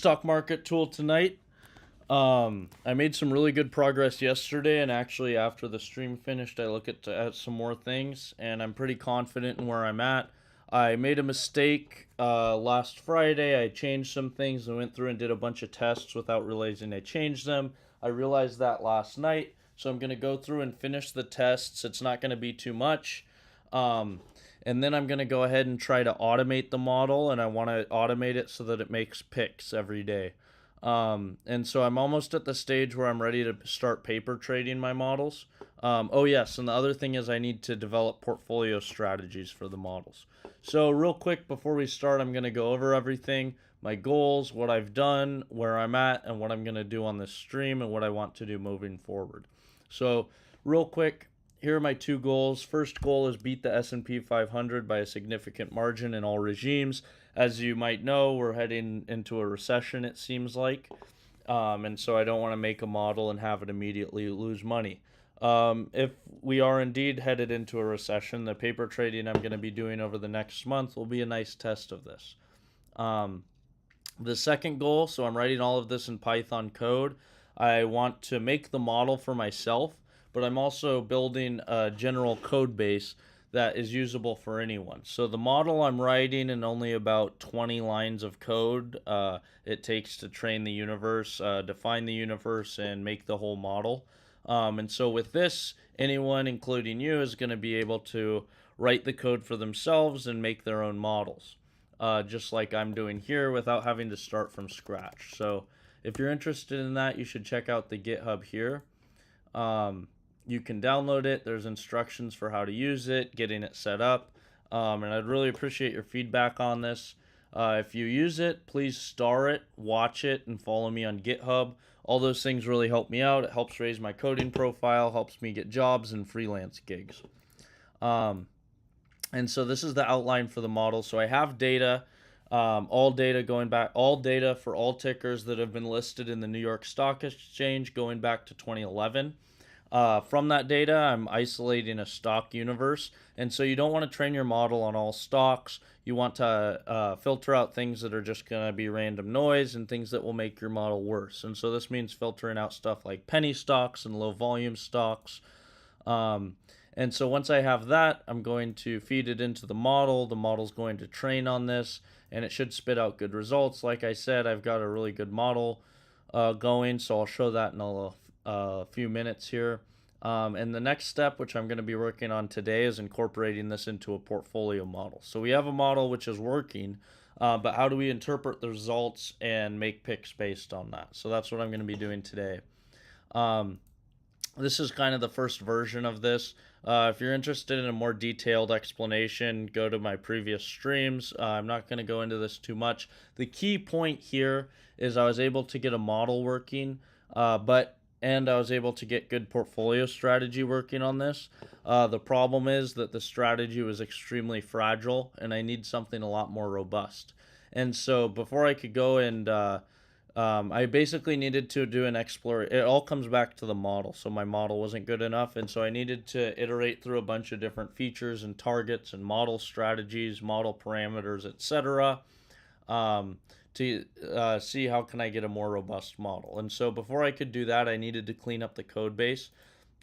stock market tool tonight. I made some really good progress yesterday, and actually after the stream finished, I look at some more things, and I'm pretty confident in where I'm at. I made a mistake last Friday. I changed some things and went through and did a bunch of tests without realizing I changed them. I realized that last night, so I'm going to go through and finish the tests. It's not going to be too much. And then I'm going to go ahead and try to automate the model, and I want to automate it so that it makes picks every day. And so I'm almost at the stage where I'm ready to start paper trading my models. Oh yes, and the other thing is I need to develop portfolio strategies for the models. So real quick before we start, I'm going to go over everything, my goals, what I've done, where I'm at, and what I'm going to do on this stream, and what I want to do moving forward. So real quick, here are my two goals. First goal is beat the S&P 500 by a significant margin in all regimes. As you might know, we're heading into a recession, it seems like. And so I don't want to make a model and have it immediately lose money. If we are indeed headed into a recession, the paper trading I'm going to be doing over the next month will be a nice test of this. The second goal, so I'm writing all of this in Python code. I want to make the model for myself, but I'm also building a general code base that is usable for anyone. So the model I'm writing in only about 20 lines of code it takes to train the universe, define the universe, and make the whole model. And so with this, anyone, including you, is going to be able to write the code for themselves and make their own models, just like I'm doing here without having to start from scratch. So if you're interested in that, you should check out the GitHub here. You can download it. There's instructions for how to use it, getting it set up. And I'd really appreciate your feedback on this. If you use it, please star it, watch it, and follow me on GitHub. All those things really help me out. It helps raise my coding profile, helps me get jobs and freelance gigs. And so this is the outline for the model. So I have data, all data for all tickers that have been listed in the New York Stock Exchange going back to 2011. From that data, I'm isolating a stock universe, and so you don't want to train your model on all stocks. You want to filter out things that are just going to be random noise and things that will make your model worse. And so this means filtering out stuff like penny stocks and low volume stocks. And so once I have that, I'm going to feed it into the model. The model's going to train on this, and it should spit out good results. Like I said, I've got a really good model going, so I'll show that in a few minutes here. And the next step, which I'm going to be working on today, is incorporating this into a portfolio model. So we have a model which is working, but how do we interpret the results and make picks based on that? So that's what I'm going to be doing today. This is kind of the first version of this. If you're interested in a more detailed explanation, go to my previous streams. I'm not going to go into this too much. The key point here is I was able to get a model working, and I was able to get good portfolio strategy working on this. The problem is that the strategy was extremely fragile, and I need something a lot more robust. And so before I could go and I basically needed to do an exploration. It all comes back to the model. So my model wasn't good enough, and so I needed to iterate through a bunch of different features and targets and model strategies, model parameters, etc. To see how can I get a more robust model. And so before I could do that, I needed to clean up the code base.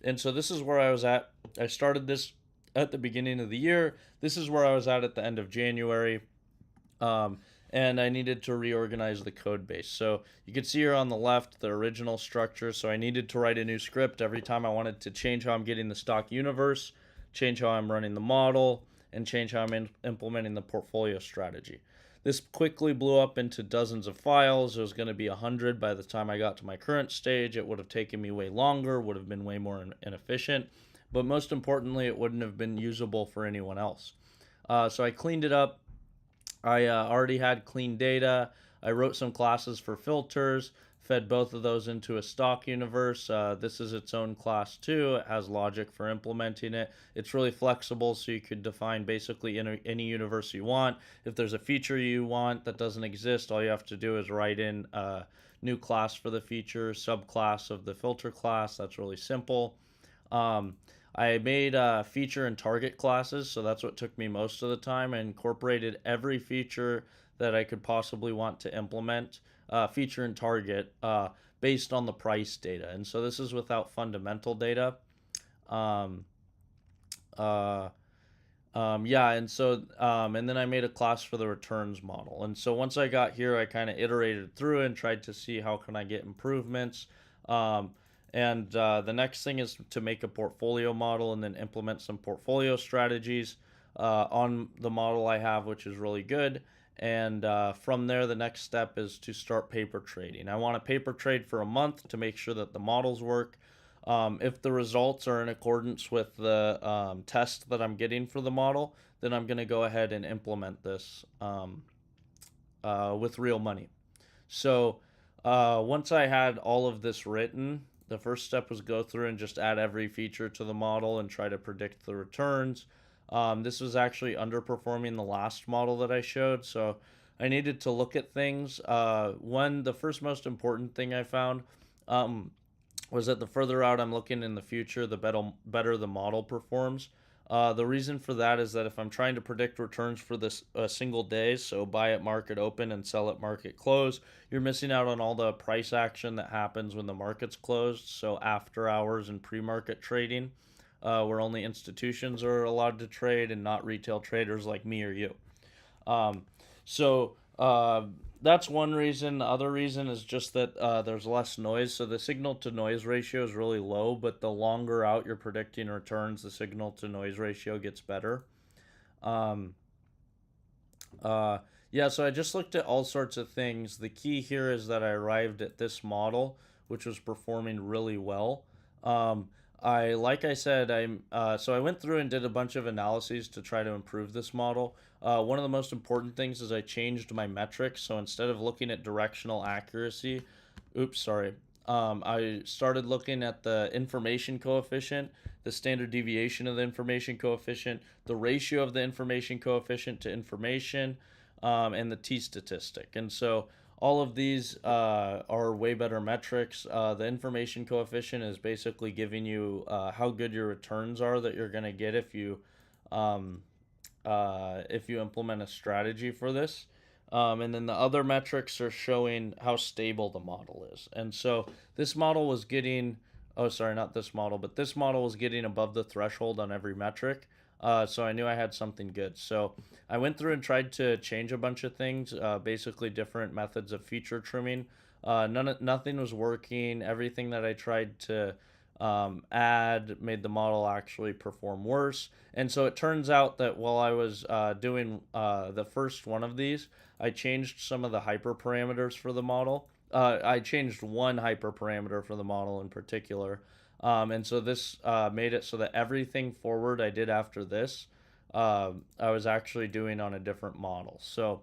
And so this is where I was at. I started this at the beginning of the year. This is where I was at the end of January. And I needed to reorganize the code base. So you can see here on the left the original structure. So I needed to write a new script every time I wanted to change how I'm getting the stock universe, change how I'm running the model, and change how I'm implementing the portfolio strategy. This quickly blew up into dozens of files. It was going to be 100 by the time I got to my current stage. It would have taken me way longer, would have been way more inefficient, but most importantly, it wouldn't have been usable for anyone else. So I cleaned it up. I already had clean data. I wrote some classes for filters, fed both of those into a stock universe. This is its own class too. It has logic for implementing it. It's really flexible, so you could define basically any universe you want. If there's a feature you want that doesn't exist, all you have to do is write in a new class for the feature, subclass of the filter class. That's really simple. I made feature and target classes, so that's what took me most of the time. I incorporated every feature that I could possibly want to implement feature and target based on the price data. And so this is without fundamental data. Um, uh, yeah, and then I made a class for the returns model. And so once I got here, I kind of iterated through and tried to see how can I get improvements. Um, and the next thing is to make a portfolio model and then implement some portfolio strategies on the model I have, which is really good. And from there, the next step is to start paper trading. I want to paper trade for a month to make sure that the models work. If the results are in accordance with the test that I'm getting for the model, then I'm going to go ahead and implement this with real money. So once I had all of this written, the first step was go through and just add every feature to the model and try to predict the returns. This was actually underperforming the last model that I showed, so I needed to look at things. The first most important thing I found was that the further out I'm looking in the future, the better the model performs. The reason for that is that if I'm trying to predict returns for this single day, so buy at market open and sell at market close, you're missing out on all the price action that happens when the market's closed. So after hours and pre-market trading, where only institutions are allowed to trade and not retail traders like me or you. Um, so that's one reason. The other reason is just that there's less noise. So the signal to noise ratio is really low, but the longer out you're predicting returns, the signal to noise ratio gets better. Um, uh, yeah, so I just looked at all sorts of things. The key here is that I arrived at this model, which was performing really well. Um, like I said, so I went through and did a bunch of analyses to try to improve this model. One of the most important things is I changed my metrics. So instead of looking at directional accuracy, I started looking at the information coefficient, the standard deviation of the information coefficient, the ratio of the information coefficient to information, and the t statistic. And so all of these are way better metrics. The information coefficient is basically giving you how good your returns are that you're going to get um, if you implement a strategy for this. And then the other metrics are showing how stable the model is. And so this model was getting, oh, sorry, not this model, but this model was getting above the threshold on every metric. So I knew I had something good. So I went through and tried to change a bunch of things, basically different methods of feature trimming. Nothing was working. Everything that I tried to add made the model actually perform worse. And so it turns out that while I was doing the first one of these, I changed some of the hyperparameters for the model. I changed one hyperparameter for the model in particular. And so this made it so that everything forward I did after this, I was actually doing on a different model. So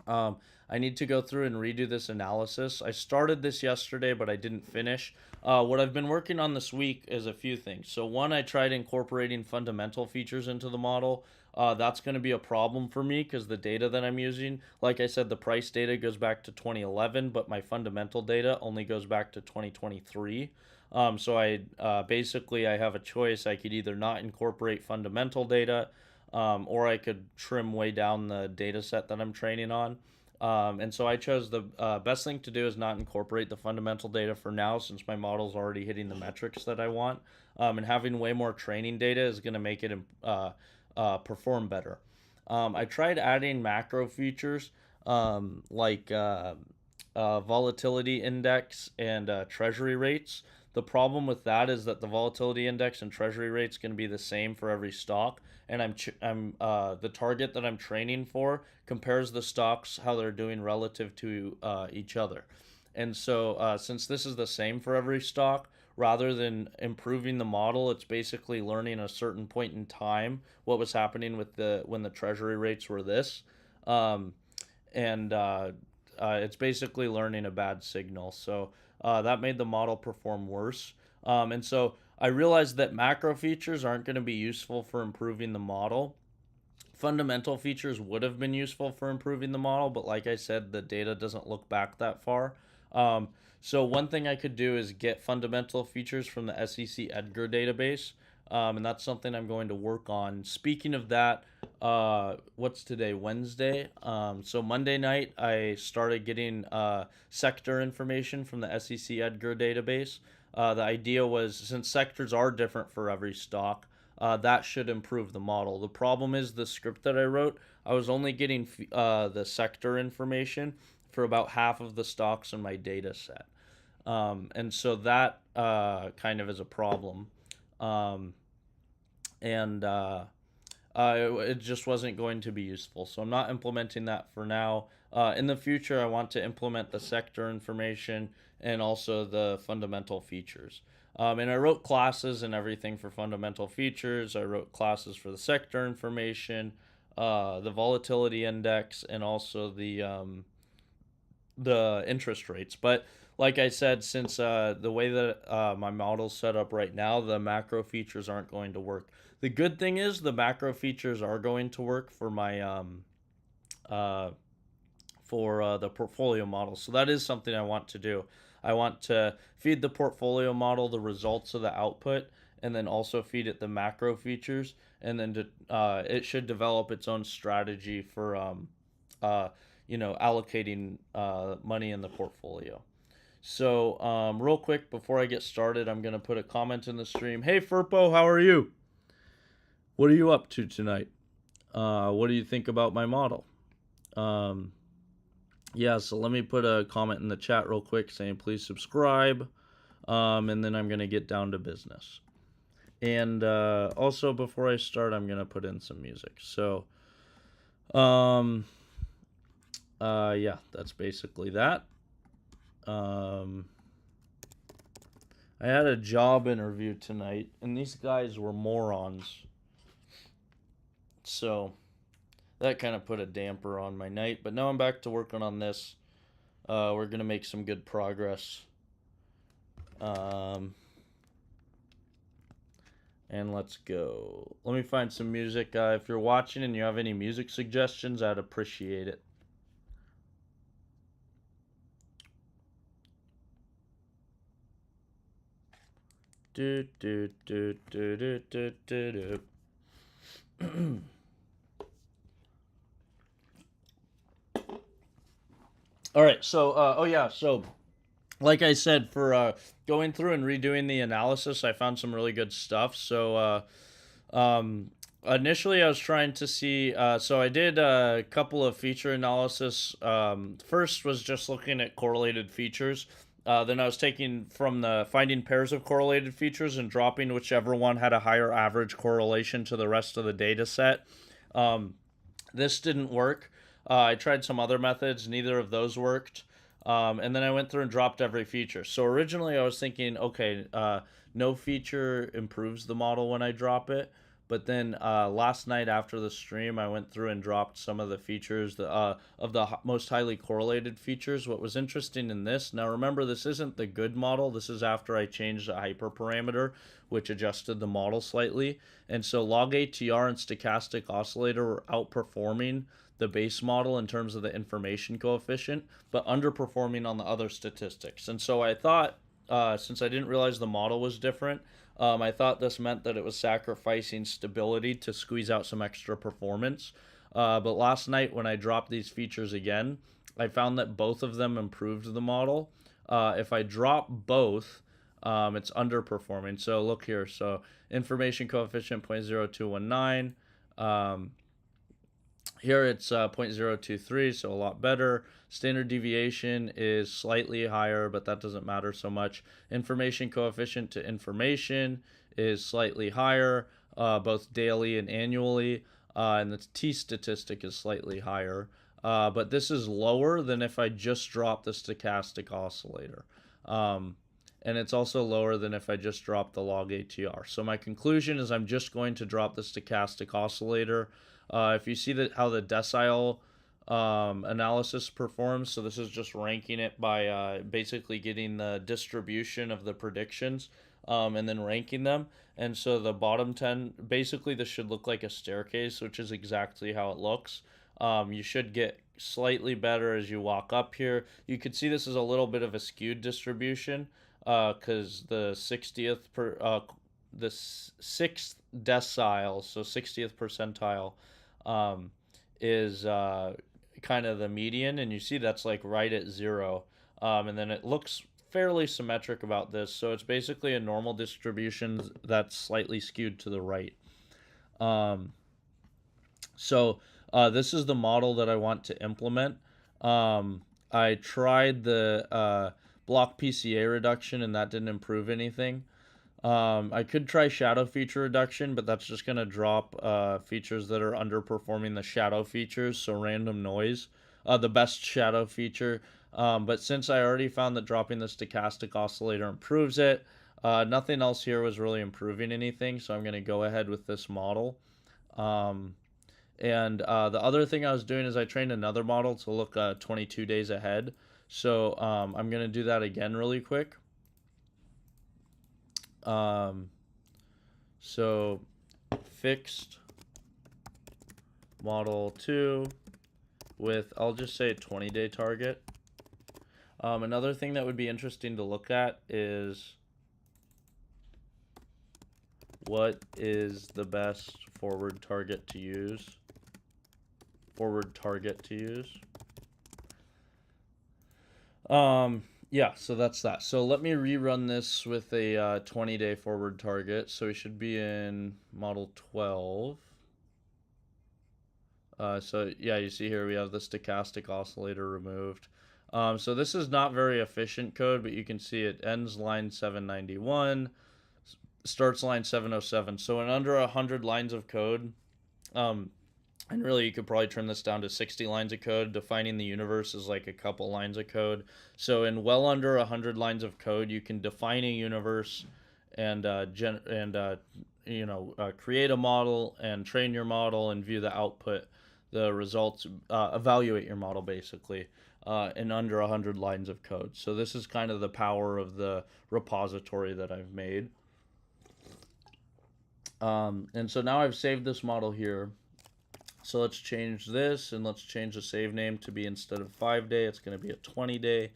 I need to go through and redo this analysis. I started this yesterday, but I didn't finish. What I've been working on this week is a few things. So one, I tried incorporating fundamental features into the model. That's going to be a problem for me because the data that I'm using, like I said, the price data goes back to 2011, but my fundamental data only goes back to 2023. So basically I have a choice. I could either not incorporate fundamental data, or I could trim way down the data set that I'm training on. And so I chose the best thing to do is not incorporate the fundamental data for now, since my model's already hitting the metrics that I want. And having way more training data is going to make it perform better. I tried adding macro features like volatility index and treasury rates. The problem with that is that the volatility index and treasury rates going to be the same for every stock, and I'm the target that I'm training for compares the stocks how they're doing relative to each other. And so since this is the same for every stock, rather than improving the model, it's basically learning a certain point in time what was happening with the when the treasury rates were this. Um, and it's basically learning a bad signal. So that made the model perform worse. And so I realized that macro features aren't going to be useful for improving the model. Fundamental features would have been useful for improving the model, but like I said, the data doesn't look back that far. So one thing I could do is get fundamental features from the SEC Edgar database. And that's something I'm going to work on. Speaking of that, what's today? Wednesday. So Monday night, I started getting sector information from the SEC Edgar database. The idea was, since sectors are different for every stock, that should improve the model. The problem is the script that I wrote, I was only getting the sector information for about half of the stocks in my data set. And so that kind of is a problem. Um, and it just wasn't going to be useful. So I'm not implementing that for now. In the future, I want to implement the sector information and also the fundamental features. And I wrote classes and everything for fundamental features. I wrote classes for the sector information, the volatility index, and also the interest rates. But like I said, since the way that my model's set up right now, the macro features aren't going to work. The good thing is the macro features are going to work for my uh, the portfolio model. So that is something I want to do. I want to feed the portfolio model the results of the output, and then also feed it the macro features, and then it should develop its own strategy for uh, allocating money in the portfolio. So real quick before I get started, I'm gonna put a comment in the stream. Hey Furpo, how are you? What are you up to tonight? What do you think about my model? Um, yeah, so let me put a comment in the chat real quick saying please subscribe, and then I'm gonna get down to business. And also before I start, I'm gonna put in some music. So, um, yeah, that's basically that. I had a job interview tonight, and these guys were morons. So that kind of put a damper on my night. But now I'm back to working on this. We're gonna make some good progress. And let's go. Let me find some music. If you're watching and you have any music suggestions, I'd appreciate it. Do do do do do do do do. All right. So, oh yeah. So, like I said, for going through and redoing the analysis, I found some really good stuff. So, initially, I was trying to see. So, I did a couple of feature analysis. First was just looking at correlated features. Then I was taking from the finding pairs of correlated features and dropping whichever one had a higher average correlation to the rest of the data set. This didn't work. I tried some other methods, neither of those worked. And then I went through and dropped every feature. So originally I was thinking, okay, no feature improves the model when I drop it. But then last night after the stream, I went through and dropped some of the features of the most highly correlated features. What was interesting in this, now remember, this isn't the good model. This is after I changed the hyperparameter, which adjusted the model slightly. And so log ATR and stochastic oscillator were outperforming the base model in terms of the information coefficient, but underperforming on the other statistics. And so I thought, since I didn't realize the model was different, I thought this meant that it was sacrificing stability to squeeze out some extra performance. But last night when I dropped these features again, I found that both of them improved the model. If I drop both, it's underperforming. So look here. So information coefficient 0.0219. Here it's 0.023, so a lot better. Standard deviation is slightly higher, but that doesn't matter so much. Information coefficient to information is slightly higher, both daily and annually. And the T statistic is slightly higher. But this is lower than if I just dropped the stochastic oscillator. And it's also lower than if I just dropped the log ATR. So my conclusion is I'm just going to drop the stochastic oscillator. If you see how the decile analysis performs, so this is just ranking it by basically getting the distribution of the predictions and then ranking them. And so the bottom 10, basically this should look like a staircase, which is exactly how it looks. You should get slightly better as you walk up here. You could see this is a little bit of a skewed distribution because the 60th the sixth decile, so 60th percentile, um, is kind of the median, and you see that's like right at 0. And then it looks fairly symmetric about this, so it's basically a normal distribution that's slightly skewed to the right. Um, so this is the model that I want to implement. I tried the block PCA reduction, and that didn't improve anything. I could try shadow feature reduction, but that's just going to drop features that are underperforming the shadow features, so random noise, the best shadow feature. But since I already found that dropping the stochastic oscillator improves it, nothing else here was really improving anything, so I'm going to go ahead with this model. And the other thing I was doing is I trained another model to look 22 days ahead. So I'm going to do that again really quick. So fixed model 2 with, I'll just say 20-day target. Another thing that would be interesting to look at is what is the best forward target to use. Yeah, so that's that. So let me rerun this with a 20-day forward target. So we should be in model 12. So yeah, you see here we have the stochastic oscillator removed. So this is not very efficient code, but you can see it ends line 791, starts line 707. So in under 100 lines of code, and really you could probably trim this down to 60 lines of code. Defining the universe is like a couple lines of code. So in well under 100 lines of code, you can define a universe and create a model and train your model and view the output, the results, evaluate your model basically in under 100 lines of code. So this is kind of the power of the repository that I've made. And so now I've saved this model here. So let's change this, and let's change the save name to be, instead of 5-day, it's going to be a 20-day.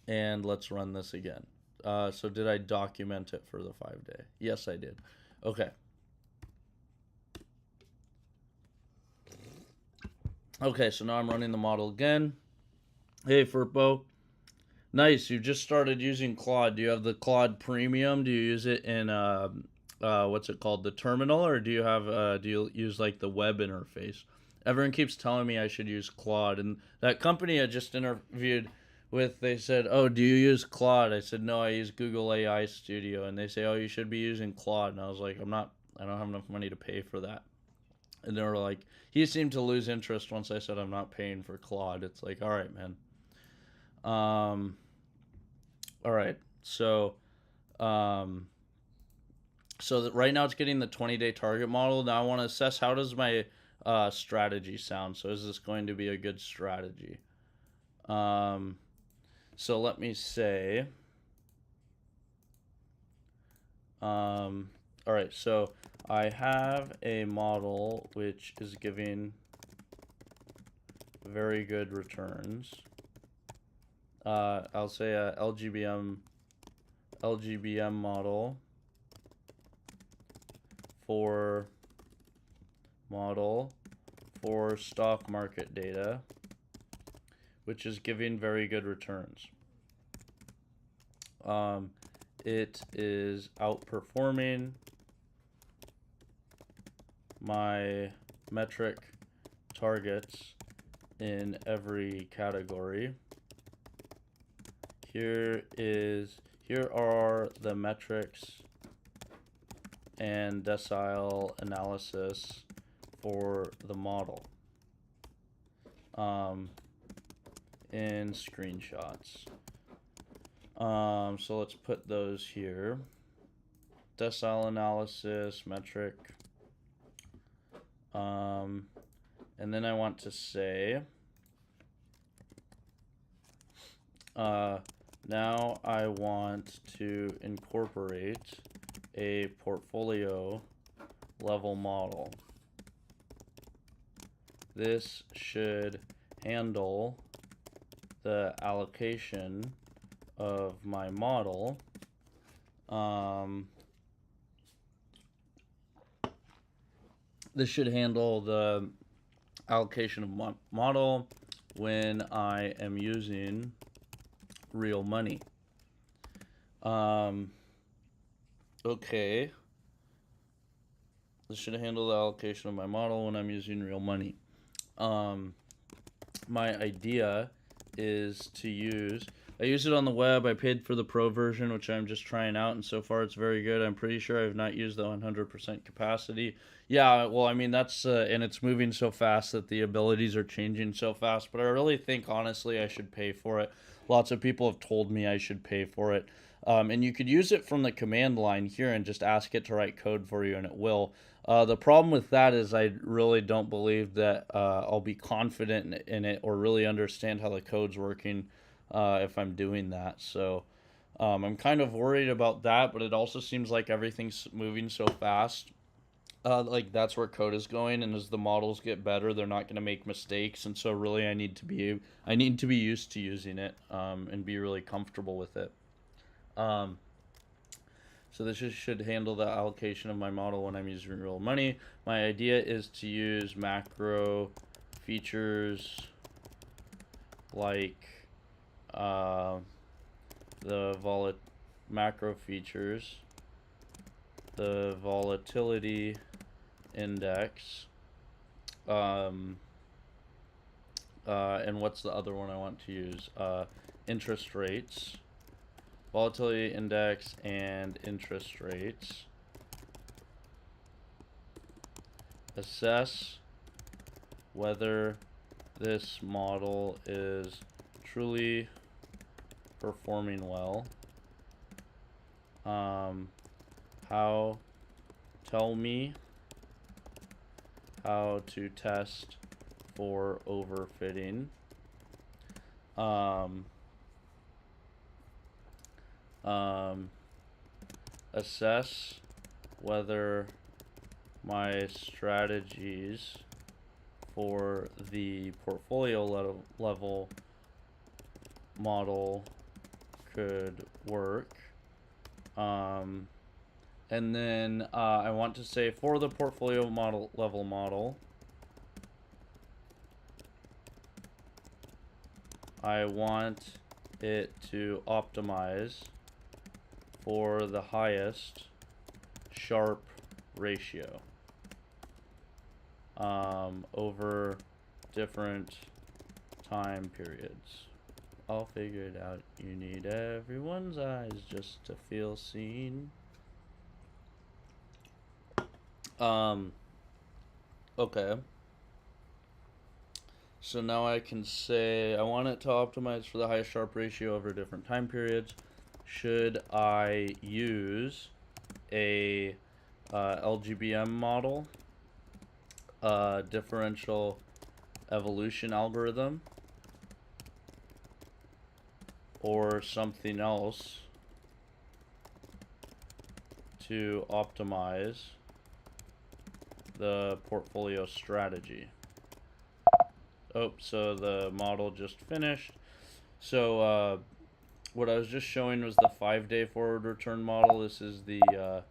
And let's run this again. So did I document it for the 5-day? Yes, I did. Okay. Okay, so now I'm running the model again. Hey, Furpo. Nice, you just started using Claude. Do you have the Claude Premium? Do you use it in what's it called, the terminal, or do you use like the web interface? Everyone keeps telling me I should use Claude, and that company I just interviewed with, they said, "Oh, do you use Claude?" I said, "No, I use Google AI Studio," and they say, "Oh, you should be using Claude," and I was like, I don't have enough money to pay for that. And they were like, he seemed to lose interest once I said I'm not paying for Claude. It's like, all right, man. All right, so right now it's getting the 20-day target model. Now I want to assess, how does my strategy sound? So is this going to be a good strategy? So let me say, all right, so I have a model which is giving very good returns. I'll say a LGBM model for stock market data, which is giving very good returns. It is outperforming my metric targets in every category. Here are the metrics and decile analysis for the model in screenshots. So let's put those here. Decile analysis, metric. And then I want to say, now I want to incorporate a portfolio level model. This should handle the allocation of my model This should handle the allocation of model when I am using real money. Okay. This should handle the allocation of my model when I'm using real money. My idea is to I use it on the web. I paid for the pro version, which I'm just trying out, and so far it's very good. I'm pretty sure I've not used the 100% capacity. Yeah, well, I mean, that's, and it's moving so fast that the abilities are changing so fast, but I really think, honestly, I should pay for it. Lots of people have told me I should pay for it. And you could use it from the command line here and just ask it to write code for you, and it will. The problem with that is I really don't believe that I'll be confident in it or really understand how the code's working if I'm doing that. So I'm kind of worried about that, but it also seems like everything's moving so fast. Like that's where code is going, and as the models get better, they're not going to make mistakes. And so really, I need to be used to using it and be really comfortable with it. So this should handle the allocation of my model when I'm using real money. My idea is to use macro features like macro features, the volatility index, and what's the other one I want to use? Interest rates. Volatility index and interest rates. Assess whether this model is truly performing well. Tell me how to test for overfitting. Assess whether my strategies for the portfolio level model could work. And then I want to say for the portfolio level model, I want it to optimize for the highest Sharpe ratio over different time periods. I'll figure it out. You need everyone's eyes just to feel seen. Okay. So now I can say I want it to optimize for the highest Sharpe ratio over different time periods. Should I use a LGBM model, differential evolution algorithm, or something else to optimize the portfolio strategy? Oh, so the model just finished. So what I was just showing was the 5-day forward return model. This is the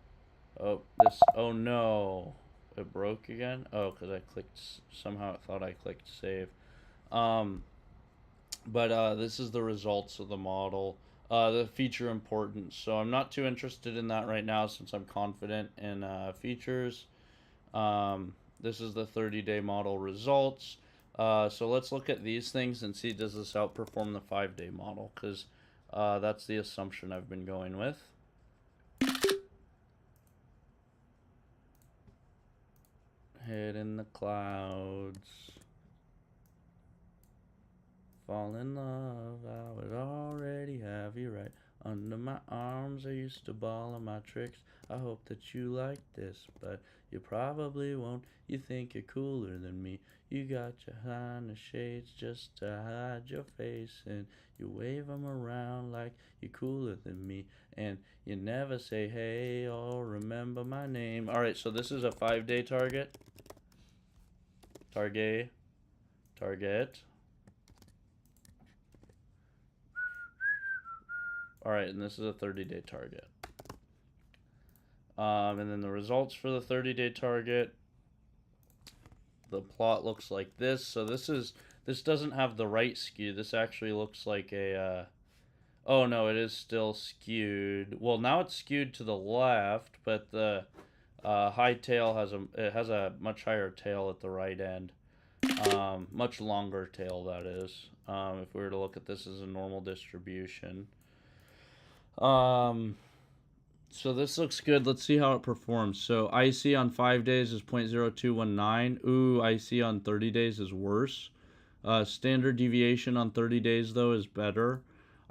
oh no, it broke again. Oh, because I clicked, somehow it thought I clicked save. But this is the results of the model, the feature importance. So I'm not too interested in that right now since I'm confident in features. This is the 30-day model results. So let's look at these things and see, does this outperform the 5-day model? Because that's the assumption I've been going with. Head in the clouds. Fall in love, I would already have you right under my arms. I used to ball on my tricks. I hope that you like this, but you probably won't. You think you're cooler than me. You got your kind of shades just to hide your face, and you wave them around like you're cooler than me, and you never say hey or remember my name. Alright, so this is a 5-day target. Target. Alright, and this is a 30-day target. And then the results for the 30-day target. The plot looks like this. So this doesn't have the right skew. This actually looks like a oh no, it is still skewed. Well, now it's skewed to the left, but the high tail has a much higher tail at the right end. Much longer tail, that is. If we were to look at this as a normal distribution. So this looks good. Let's see how it performs. So IC on 5 days is 0.0219. Ooh, IC on 30 days is worse. Standard deviation on 30 days, though, is better.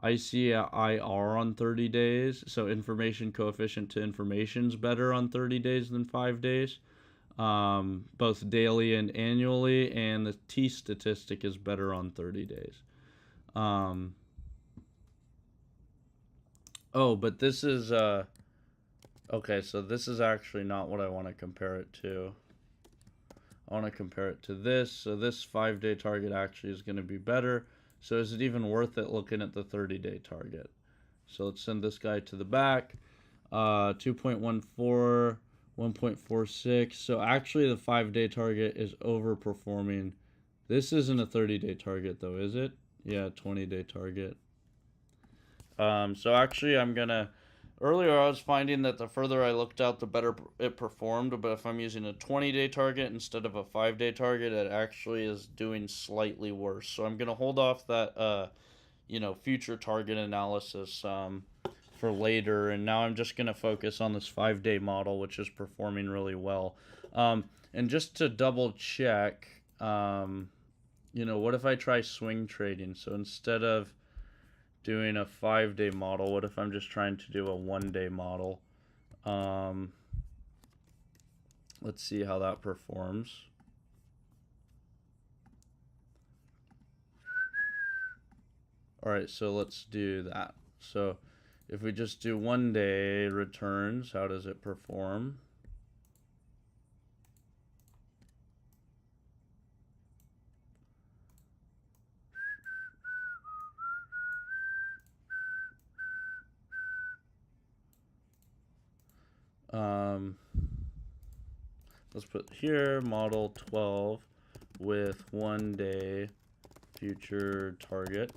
ICIR on 30 days, so information coefficient to information is better on 30 days than 5 days. Both daily and annually, and the T statistic is better on 30 days. Oh, but this is okay, so this is actually not what I want to compare it to. I want to compare it to this. So this 5-day target actually is going to be better. So is it even worth it looking at the 30-day target? So let's send this guy to the back. 2.14, 1.46. So actually the 5-day target is overperforming. This isn't a 30-day target though, is it? Yeah, 20-day target. So actually I'm gonna, earlier I was finding that the further I looked out, the better it performed, but if I'm using a 20-day target instead of a 5-day target, it actually is doing slightly worse. So I'm gonna hold off that, future target analysis for later, and now I'm just gonna focus on this 5-day model, which is performing really well. And just to double check, what if I try swing trading? So instead of doing a 5-day model, what if I'm just trying to do a 1-day model? Let's see how that performs. All right, so let's do that. So if we just do 1-day returns, how does it perform? Let's put here model 12 with 1-day future target.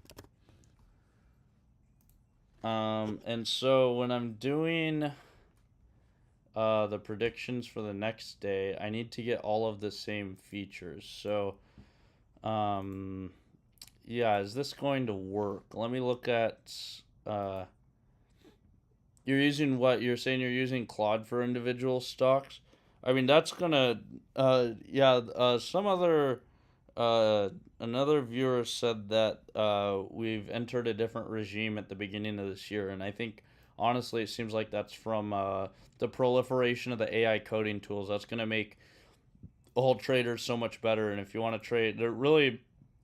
And so when I'm doing the predictions for the next day, I need to get all of the same features. So yeah, is this going to work? Let me look at you're using what? You're saying you're using Claude for individual stocks? I mean, that's gonna some other another viewer said that we've entered a different regime at the beginning of this year, and I think honestly it seems like that's from the proliferation of the AI coding tools. That's gonna make all traders so much better, and if you want to trade,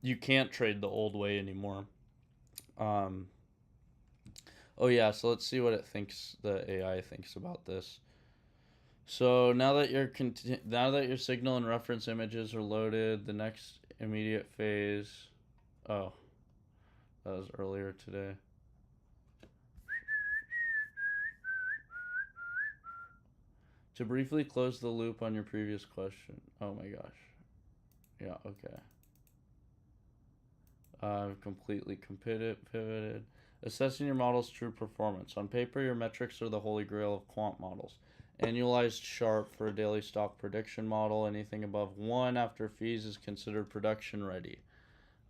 you can't trade the old way anymore. Oh yeah, so let's see what the AI thinks about this. So now that your signal and reference images are loaded, the next immediate phase. Oh, that was earlier today. To briefly close the loop on your previous question. Oh my gosh. Yeah, okay. I've completely pivoted. Assessing your model's true performance. On paper, your metrics are the holy grail of quant models. Annualized Sharp for a daily stock prediction model. Anything above 1 after fees is considered production ready.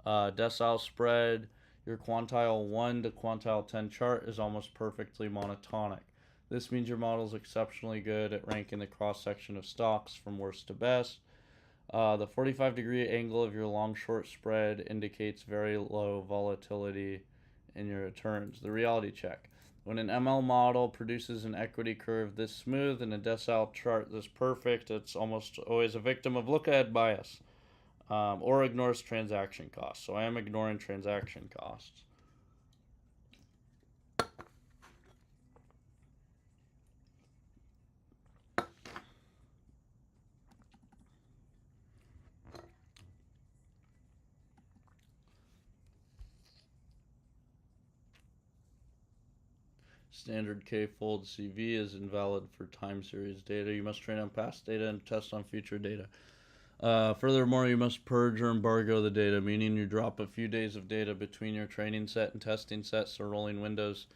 Decile spread. Your quantile 1 to quantile 10 chart is almost perfectly monotonic. This means your model is exceptionally good at ranking the cross-section of stocks from worst to best. The 45-degree angle of your long-short spread indicates very low volatility in your returns. The reality check. When an ML model produces an equity curve this smooth and a decile chart this perfect, it's almost always a victim of look-ahead bias or ignores transaction costs. So I am ignoring transaction costs. Standard K-fold CV is invalid for time series data. You must train on past data and test on future data. Furthermore, you must purge or embargo the data, meaning you drop a few days of data between your training set and testing sets, so rolling windows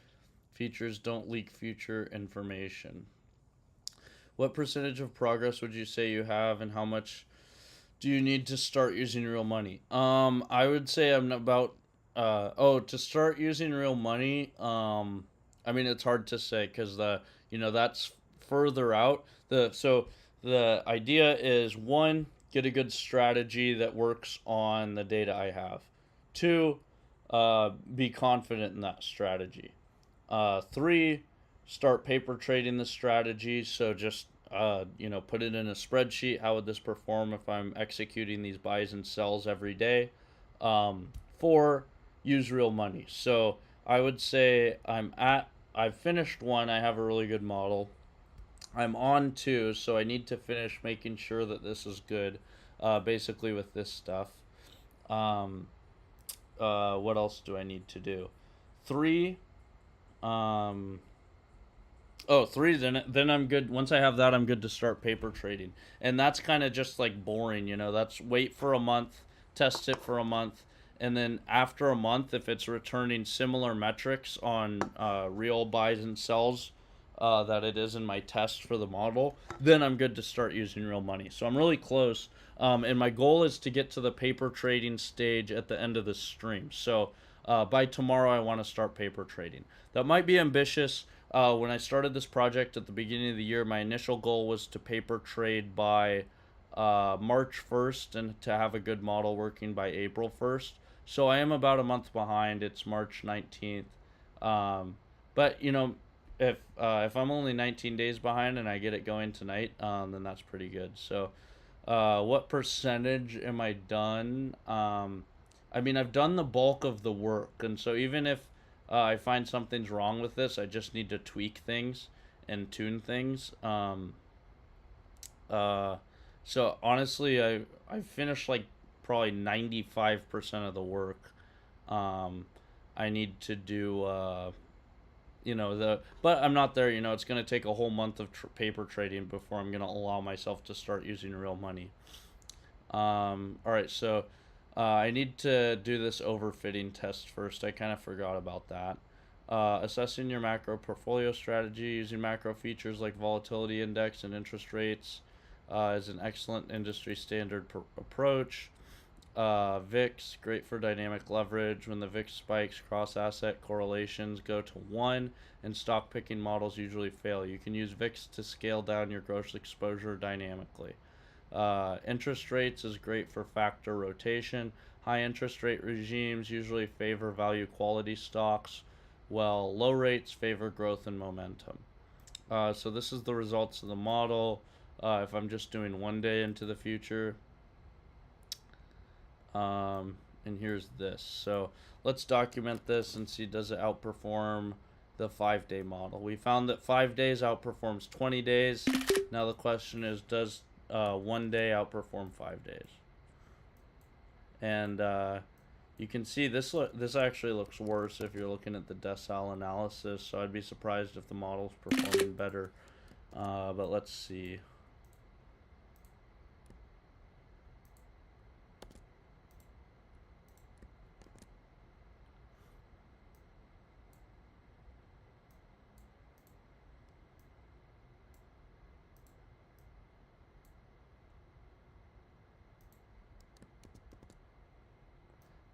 features don't leak future information. What percentage of progress would you say you have, and how much do you need to start using real money? I would say I'm about to start using real money. I mean, it's hard to say because that's further out. The idea is, one, get a good strategy that works on the data I have. Two, be confident in that strategy. Three, start paper trading the strategy. So just put it in a spreadsheet. How would this perform if I'm executing these buys and sells every day? Four, use real money. So I would say I've finished one. I have a really good model. I'm on two, so I need to finish making sure that this is good. Basically with this stuff. Um, what else do I need to do? Three. Um, Oh, three. Then I'm good. Once I have that, I'm good to start paper trading, and that's kind of just like boring, That's wait for a month, test it for a month, and then after a month, if it's returning similar metrics on real buys and sells that it is in my test for the model, then I'm good to start using real money. So I'm really close, and my goal is to get to the paper trading stage at the end of the stream. So by tomorrow, I want to start paper trading. That might be ambitious. When I started this project at the beginning of the year, my initial goal was to paper trade by March 1st and to have a good model working by April 1st. So I am about a month behind. It's March 19th. But if I'm only 19 days behind and I get it going tonight, then that's pretty good. So what percentage am I done? I mean, I've done the bulk of the work, and so even if I find something's wrong with this, I just need to tweak things and tune things. Uh, so honestly, I finished like probably 95% of the work. Um, I need to do but I'm not there. It's gonna take a whole month of paper trading before I'm gonna allow myself to start using real money. All right, so I need to do this overfitting test first. I kind of forgot about that. Assessing your macro portfolio strategy using macro features like volatility index and interest rates is an excellent industry standard approach. VIX, great for dynamic leverage. When the VIX spikes, cross asset correlations go to 1, and stock picking models usually fail. You can use VIX to scale down your gross exposure dynamically. Interest rates is great for factor rotation. High interest rate regimes usually favor value quality stocks, while low rates favor growth and momentum. So this is the results of the model. If I'm just doing 1 day into the future, and here's this. So let's document this and see, does it outperform the 5-day model? We found that 5 days outperforms 20 days. Now the question is, does 1 day outperform 5 days? And you can see this actually looks worse if you're looking at the decile analysis. So I'd be surprised if the model's performing better. But let's see.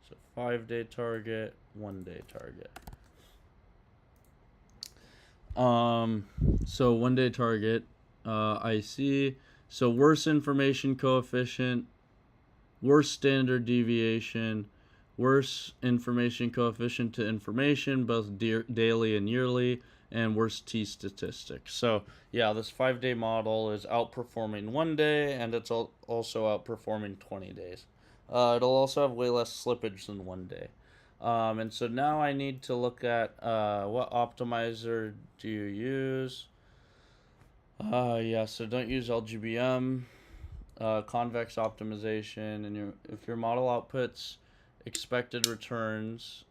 So 5-day target, 1-day target. So 1-day target, I see. So worse information coefficient, worse standard deviation, worse information coefficient to information, both daily and yearly, and worse T statistics. So yeah, this 5-day model is outperforming 1 day, and it's also outperforming 20 days. It'll also have way less slippage than 1 day. And so now I need to look at what optimizer do you use? Yeah, so don't use LGBM. Convex optimization, and if your model outputs expected returns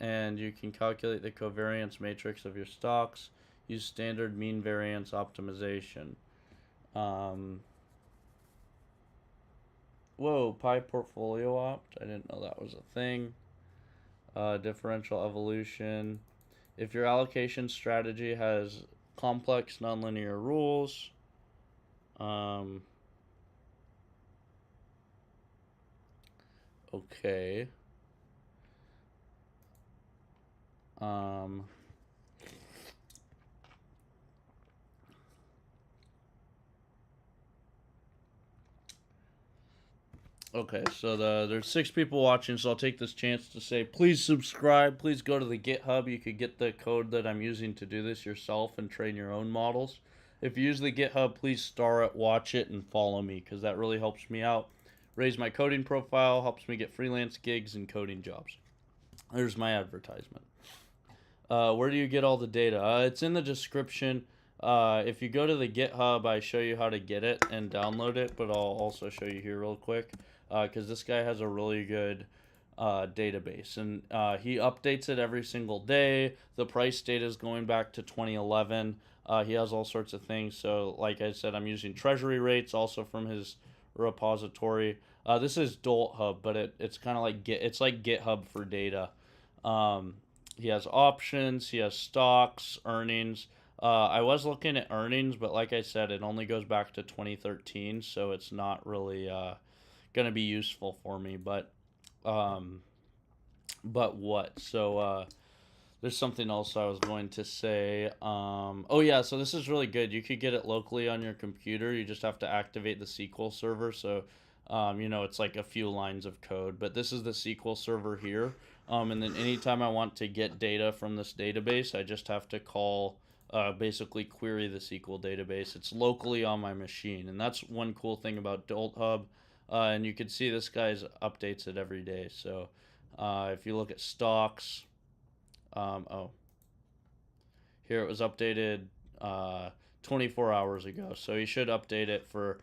and you can calculate the covariance matrix of your stocks. Use standard mean variance optimization. Whoa, Pi Portfolio Opt. I didn't know that was a thing. Differential evolution. If your allocation strategy has complex nonlinear rules, okay. Okay, so there's 6 people watching, so I'll take this chance to say, please subscribe. Please go to the GitHub. You could get the code that I'm using to do this yourself and train your own models. If you use the GitHub, please star it, watch it, and follow me, because that really helps me out. Raise my coding profile, helps me get freelance gigs and coding jobs. There's my advertisement. Where do you get all the data? It's in the description. If you go to the GitHub, I show you how to get it and download it, but I'll also show you here real quick, because this guy has a really good database, and he updates it every single day. The price data is going back to 2011. He has all sorts of things. So like I said, I'm using treasury rates also from his repository. This is Dolt Hub, but it's kind of like it's like GitHub for data. He has options, he has stocks, earnings. I was looking at earnings, but like I said, it only goes back to 2013, so it's not really going to be useful for me. But what? So there's something else I was going to say. Oh yeah, so this is really good. You could get it locally on your computer. You just have to activate the SQL server. So it's like a few lines of code, but this is the SQL server here. And then anytime I want to get data from this database, I just have to call, basically query the SQL database. It's locally on my machine, and that's one cool thing about Dolt Hub. And you can see this guy's updates it every day. So if you look at stocks, here it was updated 24 hours ago. So he should update it for,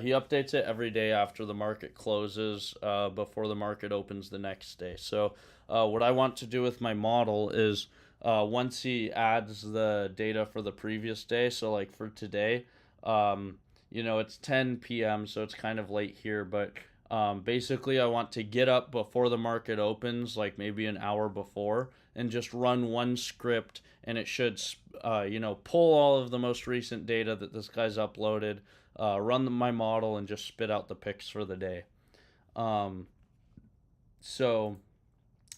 he updates it every day after the market closes, before the market opens the next day. So what I want to do with my model is once he adds the data for the previous day, so like for today, it's 10 p.m., so it's kind of late here, but basically I want to get up before the market opens, like maybe an hour before, and just run one script, and it should, pull all of the most recent data that this guy's uploaded, run my model, and just spit out the picks for the day. So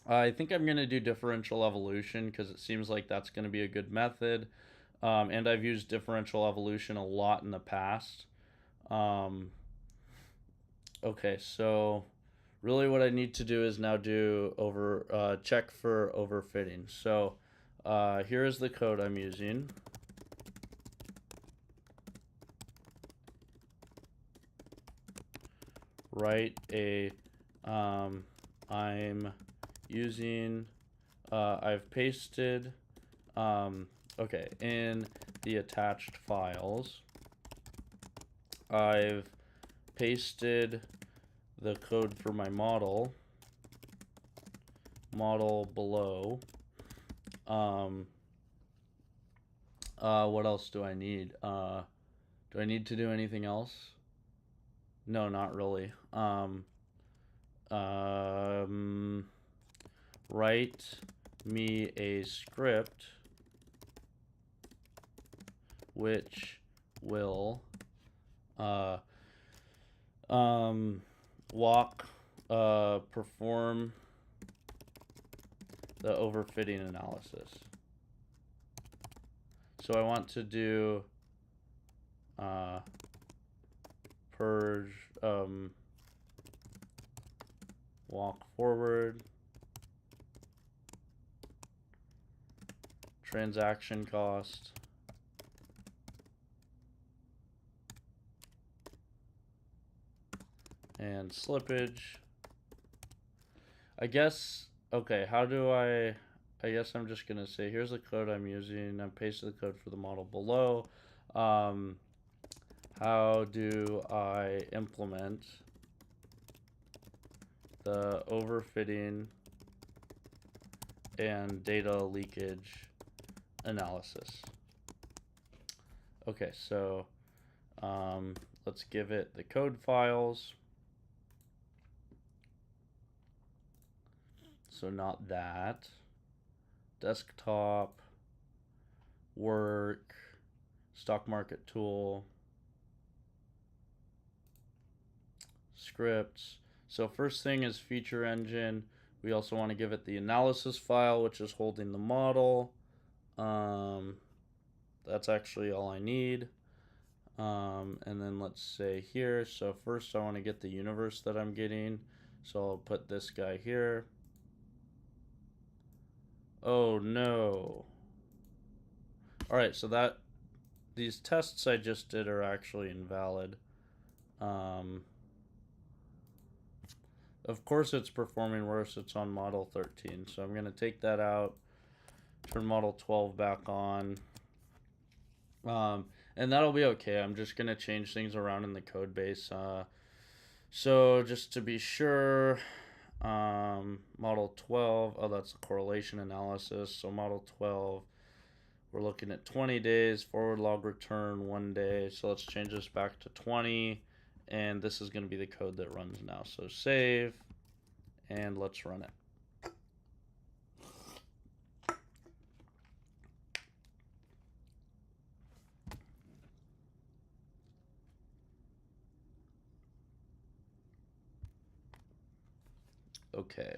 I think I'm going to do differential evolution because it seems like that's going to be a good method. And I've used differential evolution a lot in the past. Okay, so really what I need to do is now do check for overfitting. So here is the code I'm using. I'm using, I've pasted, okay, in the attached files, I've pasted the code for my model below. What else do I need? Do I need to do anything else? No, not really. Write me a script which will perform the overfitting analysis. So I want to do purge, walk forward, transaction cost, and slippage. I guess, okay, how do I guess I'm just going to say, here's the code I'm using. I'm pasting the code for the model below. How do I implement the overfitting and data leakage analysis. Okay, so let's give it the code files. So not that. Desktop, work, stock market tool, scripts. So first thing is feature engine. We also want to give it the analysis file, which is holding the model. That's actually all I need. And then let's say here, so first I want to get the universe that I'm getting. So I'll put this guy here. Oh no. Alright, so that these tests I just did are actually invalid. Of course it's performing worse, it's on model 13. So I'm going to take that out, turn model 12 back on. And that'll be okay. I'm just going to change things around in the code base. So just to be sure, model 12, oh, that's the correlation analysis. So model 12, we're looking at 20 days, forward log return 1 day. So let's change this back to 20. And this is going to be the code that runs now. So save, and let's run it. Okay.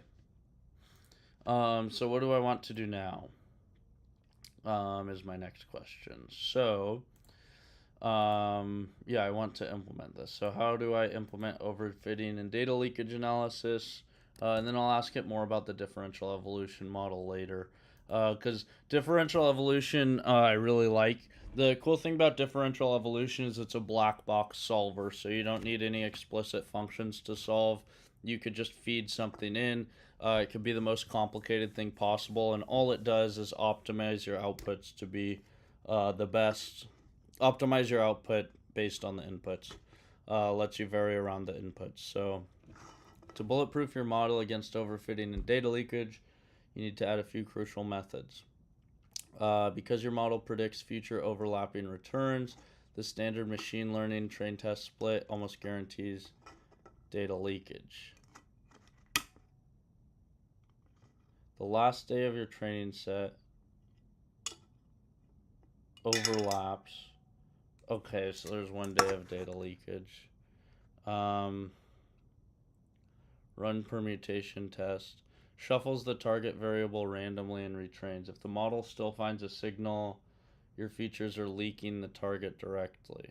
So what do I want to do now? Is my next question. So, yeah, I want to implement this. So how do I implement overfitting and data leakage analysis? And then I'll ask it more about the differential evolution model later. Because differential evolution, I really like. The cool thing about differential evolution is it's a black box solver, so you don't need any explicit functions to solve. You could just feed something in. It could be the most complicated thing possible, and all it does is optimize your outputs to be the best. Optimize your output based on the inputs. Lets you vary around the inputs. So to bulletproof your model against overfitting and data leakage, you need to add a few crucial methods. Because your model predicts future overlapping returns, the standard machine learning train test split almost guarantees data leakage. The last day of your training set overlaps. Okay, so there's 1 day of data leakage. Run permutation test. Shuffles the target variable randomly and retrains. If the model still finds a signal, your features are leaking the target directly.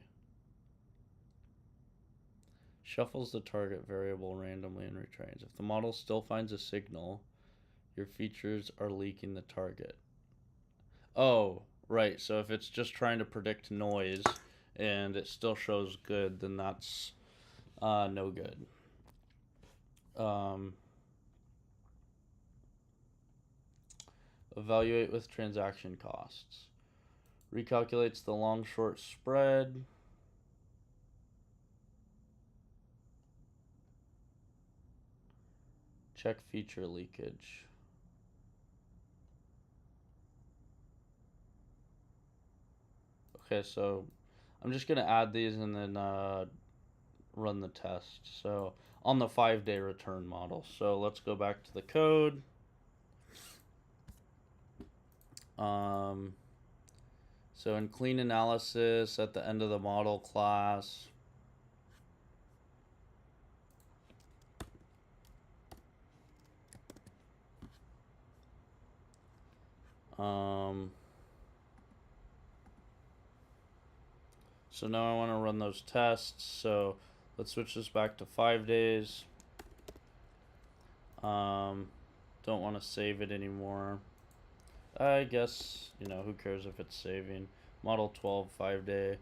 Shuffles the target variable randomly and retrains. If the model still finds a signal, your features are leaking the target. Oh, right. So if it's just trying to predict noise and it still shows good, then that's no good. Evaluate with transaction costs. Recalculates the long-short spread. Check feature leakage. Okay, so I'm just going to add these and then run the test. So on the 5-day return model. So let's go back to the code. So in clean analysis at the end of the model class, so now I want to run those tests. So let's switch this back to 5 days. Don't want to save it anymore. I guess, who cares if it's saving. Model 12, 5-day.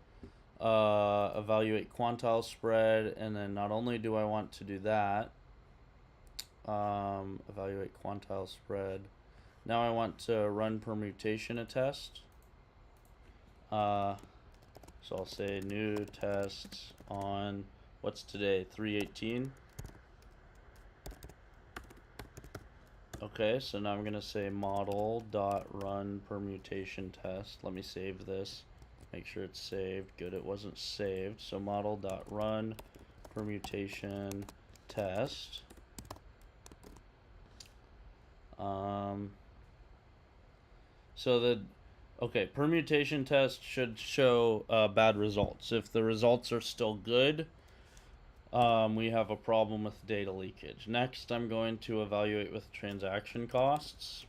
Evaluate quantile spread. And then not only do I want to do that, evaluate quantile spread. Now I want to run permutation a test. So I'll say new test on, what's today, 3/18. Okay, so now I'm going to say model.run permutation test. Let me save this. Make sure it's saved. Good, it wasn't saved. So model.run permutation test. So okay, permutation test should show bad results. If the results are still good, we have a problem with data leakage. Next, I'm going to evaluate with transaction costs.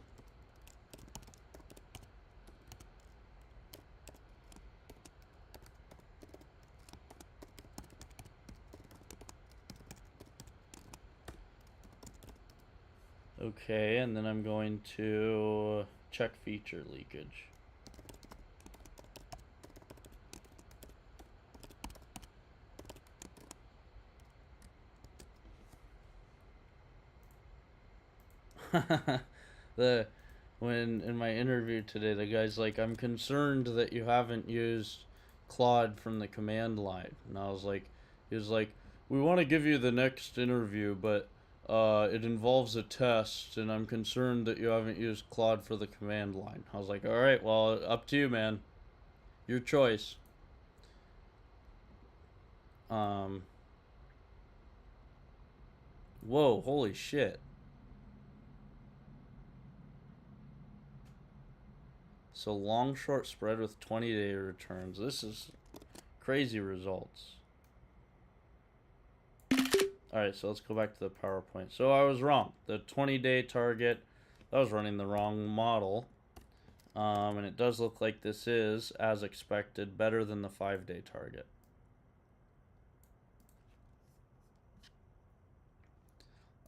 Okay, and then I'm going to check feature leakage. the when in my interview today, the guy's like, I'm concerned that you haven't used Claude from the command line. And I was like, he was like, we want to give you the next interview, but it involves a test, and I'm concerned that you haven't used Claude for the command line. I was like, all right, well, up to you, man. Your choice. Um, Whoa, holy shit. So long short spread with 20-day returns. This is crazy results. Alright, so let's go back to the PowerPoint. So I was wrong. The 20-day target, I was running the wrong model. And it does look like this is, as expected, better than the 5-day target.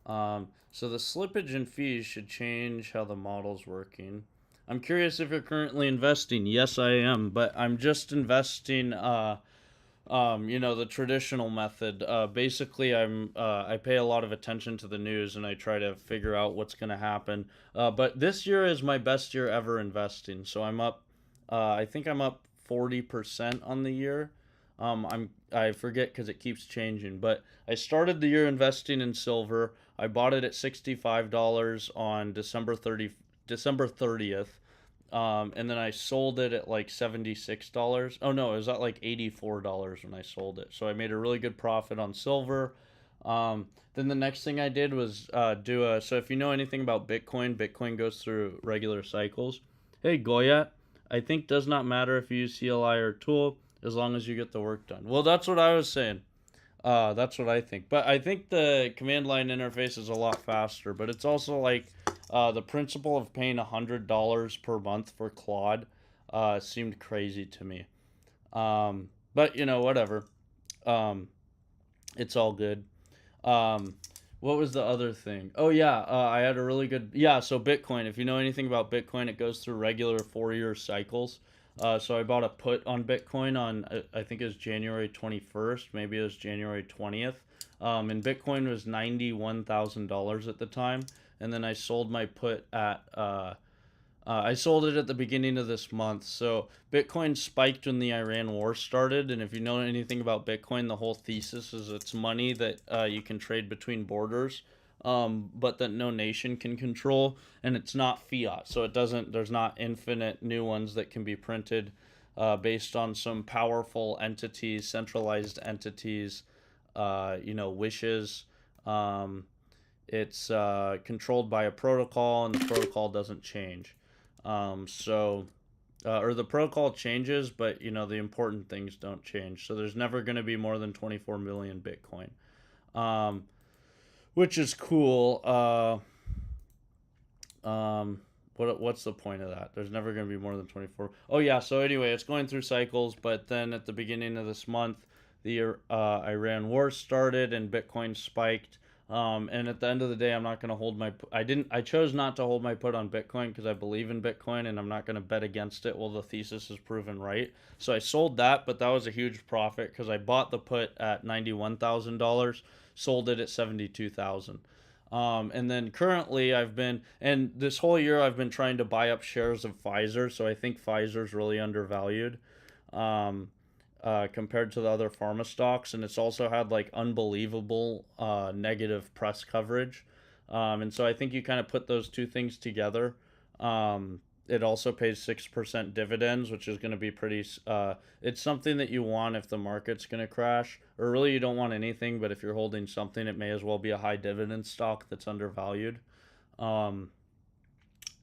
So the slippage and fees should change how the model's working. I'm curious if you're currently investing. Yes, I am, but I'm just investing the traditional method. Basically, I pay a lot of attention to the news and I try to figure out what's going to happen. But this year is my best year ever investing. So I'm up. I think I'm up 40% on the year. I forget because it keeps changing. But I started the year investing in silver. I bought it at $65 on December 30th. And then I sold it at like $76. Oh no, it was at like $84 when I sold it. So I made a really good profit on silver. Then the next thing I did was so if you know anything about Bitcoin, Bitcoin goes through regular cycles. Hey Goya, I think does not matter if you use CLI or tool as long as you get the work done. Well, that's what I was saying. That's what I think. But I think the command line interface is a lot faster. But it's also like the principle of paying $100 per month for Claude seemed crazy to me. But whatever. Um, it's all good. Um, what was the other thing? Oh yeah, I had a really good So Bitcoin. If you know anything about Bitcoin, it goes through regular 4-year cycles. So I bought a put on Bitcoin on I think it was January 21st, maybe it was January 20th. And Bitcoin was $91,000 at the time, and then I sold my put at I sold it at the beginning of this month. So Bitcoin spiked when the Iran war started. And if you know anything about Bitcoin, the whole thesis is it's money that you can trade between borders, but that no nation can control. And it's not fiat. So there's not infinite new ones that can be printed based on some powerful entities, centralized entities, wishes. It's controlled by a protocol, and the protocol doesn't change. Or the protocol changes, but the important things don't change. So there's never going to be more than 24 million Bitcoin, which is cool. What's the point of that? There's never going to be more than 24. Oh yeah. So anyway, it's going through cycles, but then at the beginning of this month, the Iran war started and Bitcoin spiked. And at the end of the day, I'm not going to hold my. I chose not to hold my put on Bitcoin because I believe in Bitcoin and I'm not going to bet against it. Well, the thesis is proven right. So I sold that, but that was a huge profit because I bought the put at $91,000, sold it at $72,000. And then currently and this whole year I've been trying to buy up shares of Pfizer. So I think Pfizer's really undervalued. Compared to the other pharma stocks, and it's also had like unbelievable negative press coverage. And so I think you kind of put those two things together. It also pays 6% dividends, which is going to be pretty. It's something that you want if the market's going to crash. Or really, you don't want anything, but if you're holding something, it may as well be a high dividend stock that's undervalued. Um,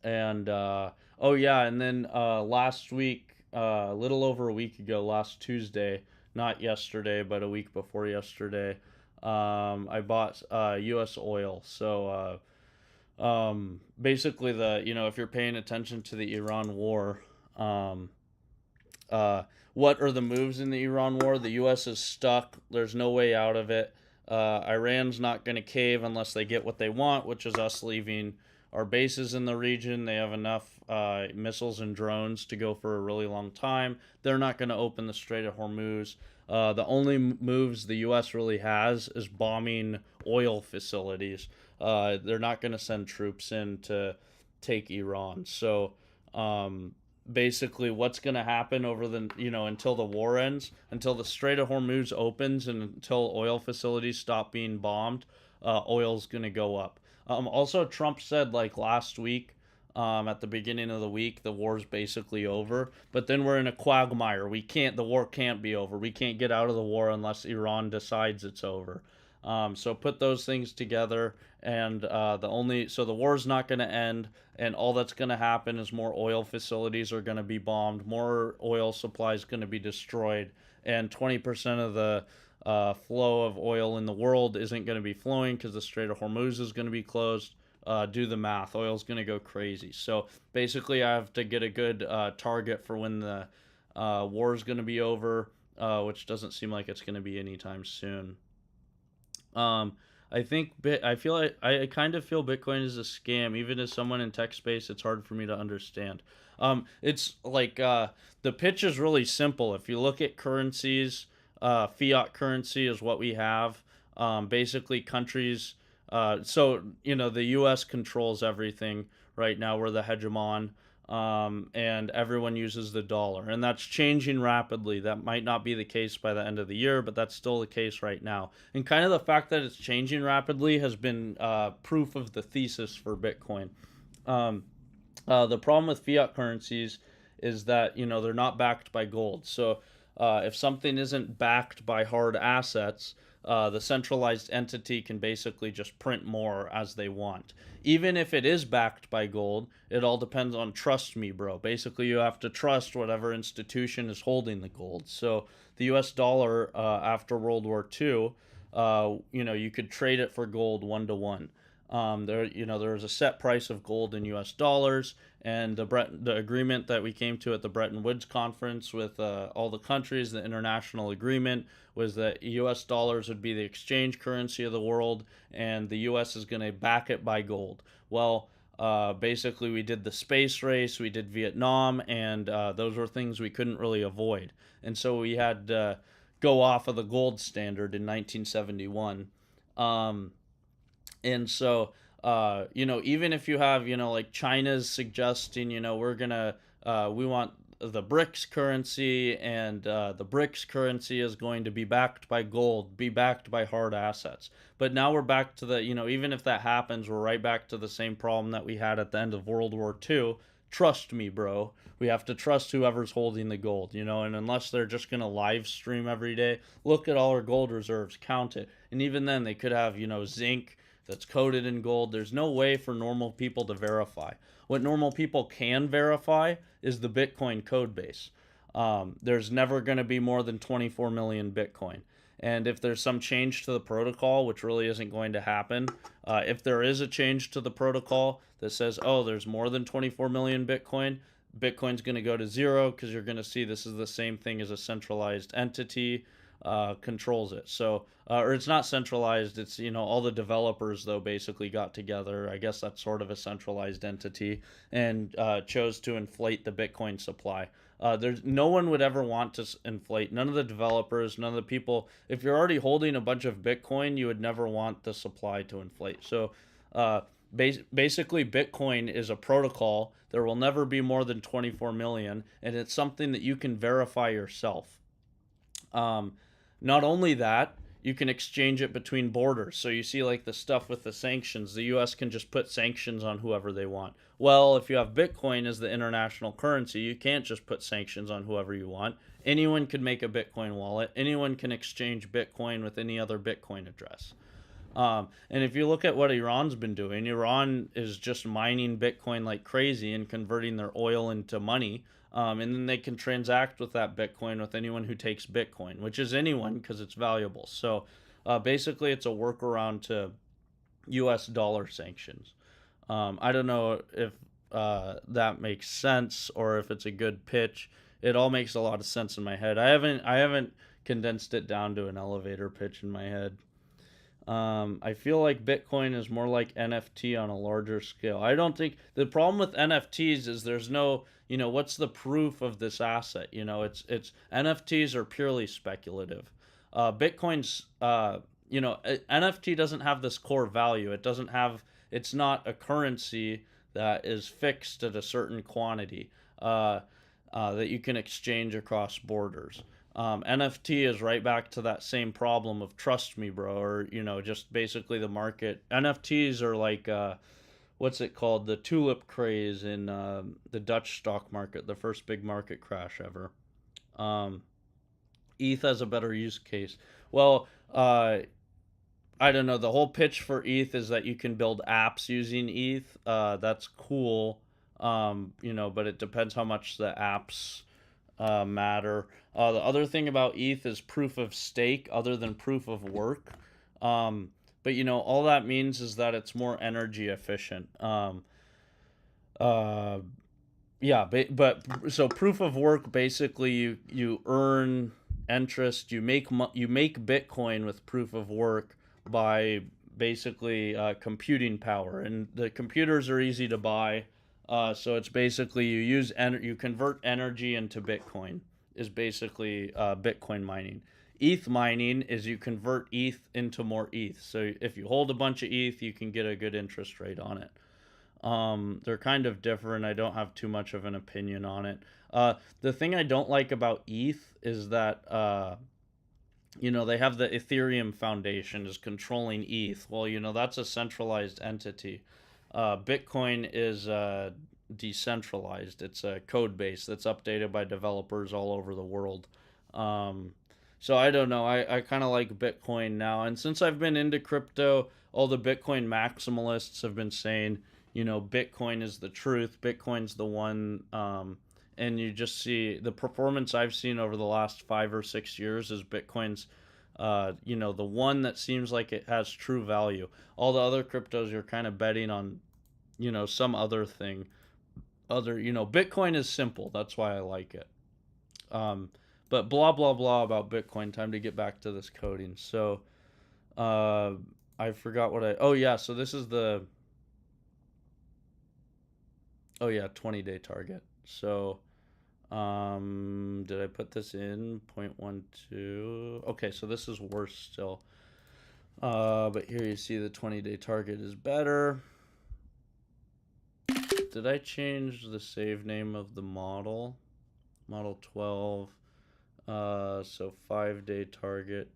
and oh yeah, and then last week, a little over a week ago, last Tuesday, not yesterday, but a week before yesterday, I bought U.S. oil. So basically, if you're paying attention to the Iran war, um, uh, what are the moves in the Iran war? The U.S. is stuck. There's no way out of it. Iran's not going to cave unless they get what they want, which is us leaving our bases in the region. They have enough missiles and drones to go for a really long time. They're not going to open the Strait of Hormuz. The only moves the U.S. really has is bombing oil facilities. They're not going to send troops in to take Iran. So basically what's going to happen over the until the war ends, until the Strait of Hormuz opens, and until oil facilities stop being bombed, oil's going to go up. Also, Trump said like last week, at the beginning of the week, the war's basically over. But then we're in a quagmire. The war can't be over. We can't get out of the war unless Iran decides it's over. So put those things together, and the war's not going to end, and all that's going to happen is more oil facilities are going to be bombed, more oil supply is going to be destroyed, and 20% of the flow of oil in the world isn't going to be flowing because the Strait of Hormuz is going to be closed. Do the math. Oil's going to go crazy. So basically, I have to get a good target for when the war is going to be over, which doesn't seem like it's going to be anytime soon. Um, I think I feel like I kind of feel Bitcoin is a scam. Even as someone in tech space, it's hard for me to understand. It's like the pitch is really simple. If you look at currencies, fiat currency is what we have. Basically, countries. The U.S. controls everything right now. We're the hegemon, and everyone uses the dollar, and that's changing rapidly. That might not be the case by the end of the year, but that's still the case right now. And kind of the fact that it's changing rapidly has been proof of the thesis for Bitcoin. Um, the problem with fiat currencies is that they're not backed by gold. So if something isn't backed by hard assets, the centralized entity can basically just print more as they want. Even if it is backed by gold, it all depends on trust me, bro. Basically, you have to trust whatever institution is holding the gold. So the U.S. dollar after World War II, you could trade it for gold 1 to 1. There was a set price of gold in U.S. dollars, and the agreement that we came to at the Bretton Woods conference with all the countries, the international agreement was that U.S. dollars would be the exchange currency of the world, and the U.S. is going to back it by gold. Well, basically, we did the space race, we did Vietnam, and those were things we couldn't really avoid, and so we had to go off of the gold standard in 1971. And so even if you have like China's suggesting we want the BRICS currency, and the BRICS currency is going to be backed by gold, be backed by hard assets. But now we're back to even if that happens, we're right back to the same problem that we had at the end of World War II. Trust me, bro. We have to trust whoever's holding the gold, and unless they're just going to live stream every day, look at all our gold reserves, count it. And even then, they could have, zinc that's coated in gold. There's no way for normal people to verify. What normal people can verify is the Bitcoin codebase. There's never going to be more than 24 million Bitcoin. And if there's some change to the protocol, which really isn't going to happen, if there is a change to the protocol that says, oh, there's more than 24 million Bitcoin, Bitcoin's going to go to zero, because you're going to see this is the same thing as a centralized entity controls it. So, or it's not centralized. It's all the developers though basically got together. I guess that's sort of a centralized entity, and chose to inflate the Bitcoin supply. There's no one would ever want to inflate. None of the developers, none of the people. If you're already holding a bunch of Bitcoin, you would never want the supply to inflate. So, basically, Bitcoin is a protocol. There will never be more than 24 million, and it's something that you can verify yourself. Not only that, you can exchange it between borders. So you see, like the stuff with the sanctions, the US can just put sanctions on whoever they want. Well, if you have Bitcoin as the international currency, you can't just put sanctions on whoever you want. Anyone can make a Bitcoin wallet. Anyone can exchange Bitcoin with any other Bitcoin address. And if you look at what Iran's been doing, Iran is just mining Bitcoin like crazy and converting their oil into money. And then they can transact with that Bitcoin with anyone who takes Bitcoin, which is anyone because it's valuable. So basically, it's a workaround to US dollar sanctions. I don't know if that makes sense or if it's a good pitch. It all makes a lot of sense in my head. I haven't condensed it down to an elevator pitch in my head. I feel like Bitcoin is more like NFT on a larger scale. I don't think the problem with NFTs is there's no, what's the proof of this asset? It's NFTs are purely speculative. Bitcoin's, NFT doesn't have this core value. It's not a currency that is fixed at a certain quantity that you can exchange across borders. NFT is right back to that same problem of trust me, bro, or just basically the market. NFTs are like what's it called? The tulip craze in the Dutch stock market, the first big market crash ever. Um, ETH has a better use case. Well, I don't know. The whole pitch for ETH is that you can build apps using ETH. That's cool. But it depends how much the apps matter. The other thing about ETH is proof of stake other than proof of work. But all that means is that it's more energy efficient. Uh, yeah, but so proof of work basically you earn interest, you make Bitcoin with proof of work by basically computing power, and the computers are easy to buy. So it's basically you convert energy into Bitcoin is basically Bitcoin mining. ETH mining is you convert ETH into more ETH. So if you hold a bunch of ETH, you can get a good interest rate on it. They're kind of different. I don't have too much of an opinion on it. The thing I don't like about ETH is that they have the Ethereum Foundation is controlling ETH. Well, that's a centralized entity. Bitcoin is decentralized. It's a code base that's updated by developers all over the world. So I don't know. I kind of like Bitcoin now. And since I've been into crypto, all the Bitcoin maximalists have been saying, Bitcoin is the truth. Bitcoin's the one. And you just see the performance I've seen over the last 5 or 6 years is Bitcoin's, the one that seems like it has true value. All the other cryptos you're kind of betting on, some other thing. Bitcoin is simple. That's why I like it. But blah, blah, blah about Bitcoin. Time to get back to this coding. So, I forgot oh yeah, so this is oh yeah, 20-day target. So, did I put this in 0.12? Okay, so this is worse still. But here you see the 20-day target is better. Did I change the save name of the model? Model 12. So 5-day target.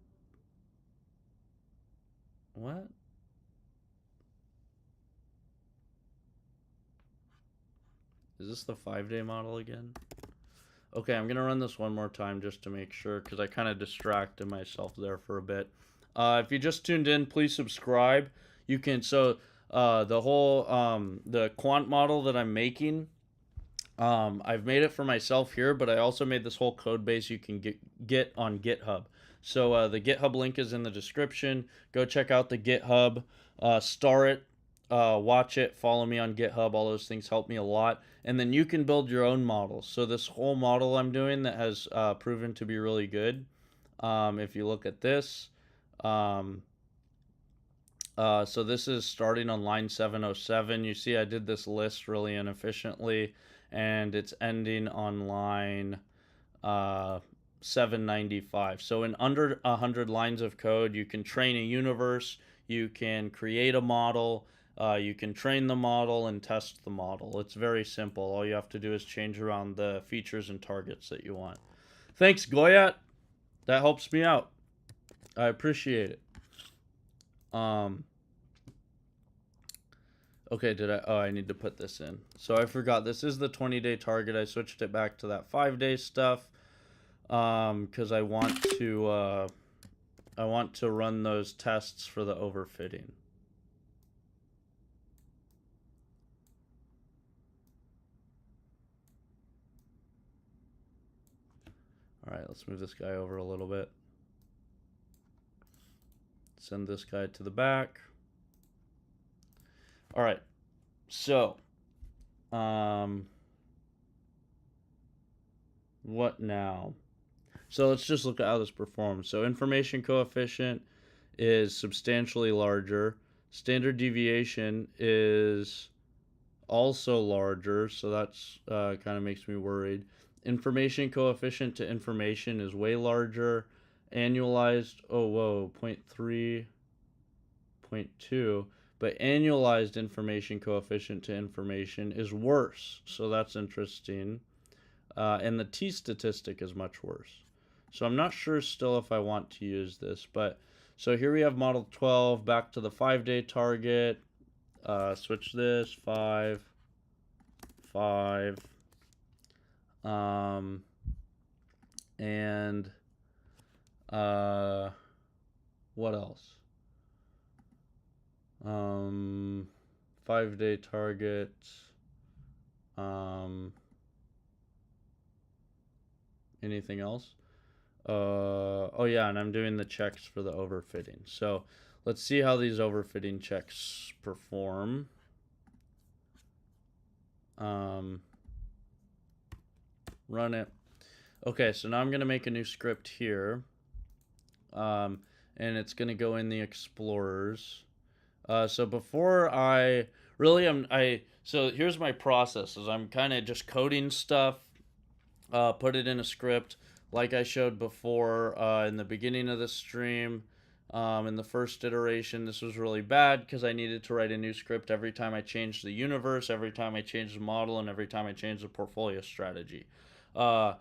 What? Is this the 5-day model again? Okay, I'm gonna run this one more time just to make sure because I kind of distracted myself there for a bit. If you just tuned in, please subscribe. You can the whole the quant model that I'm making. I've made it for myself here, but I also made this whole code base you can get on GitHub. So the GitHub link is in the description. Go check out the GitHub. Star it, watch it, follow me on GitHub. All those things help me a lot. And then you can build your own models. So this whole model I'm doing that has proven to be really good. If you look at this, so this is starting on line 707. You see I did this list really inefficiently, and it's ending on line 795. So in under 100 lines of code, you can train a universe, you can create a model, you can train the model and test the model. It's very simple. All you have to do is change around the features and targets that you want. Thanks, Goyat. That helps me out. I appreciate it. Okay, I need to put this in. So I forgot, this is the 20-day target. I switched it back to that 5-day stuff. Because I want to run those tests for the overfitting. All right, let's move this guy over a little bit. Send this guy to the back. All right, so what now? So let's just look at how this performs. So information coefficient is substantially larger. Standard deviation is also larger, so that's kind of makes me worried. Information coefficient to information is way larger. Annualized, 0.3, 0.2. But annualized information coefficient to information is worse, so that's interesting. And the t statistic is much worse. So I'm not sure still if I want to use this, but so here we have model 12, back to the 5-day target. Switch this, 5, 5. And what else? 5-day target. Anything else? Oh yeah, and I'm doing the checks for the overfitting. So let's see how these overfitting checks perform. Run it. Okay, so now I'm going to make a new script here. And it's going to go in the Explorers. So before so here's my process, is I'm kind of just coding stuff, put it in a script, like I showed before in the beginning of the stream. In the first iteration, this was really bad because I needed to write a new script every time I changed the universe, every time I changed the model, and every time I changed the portfolio strategy. And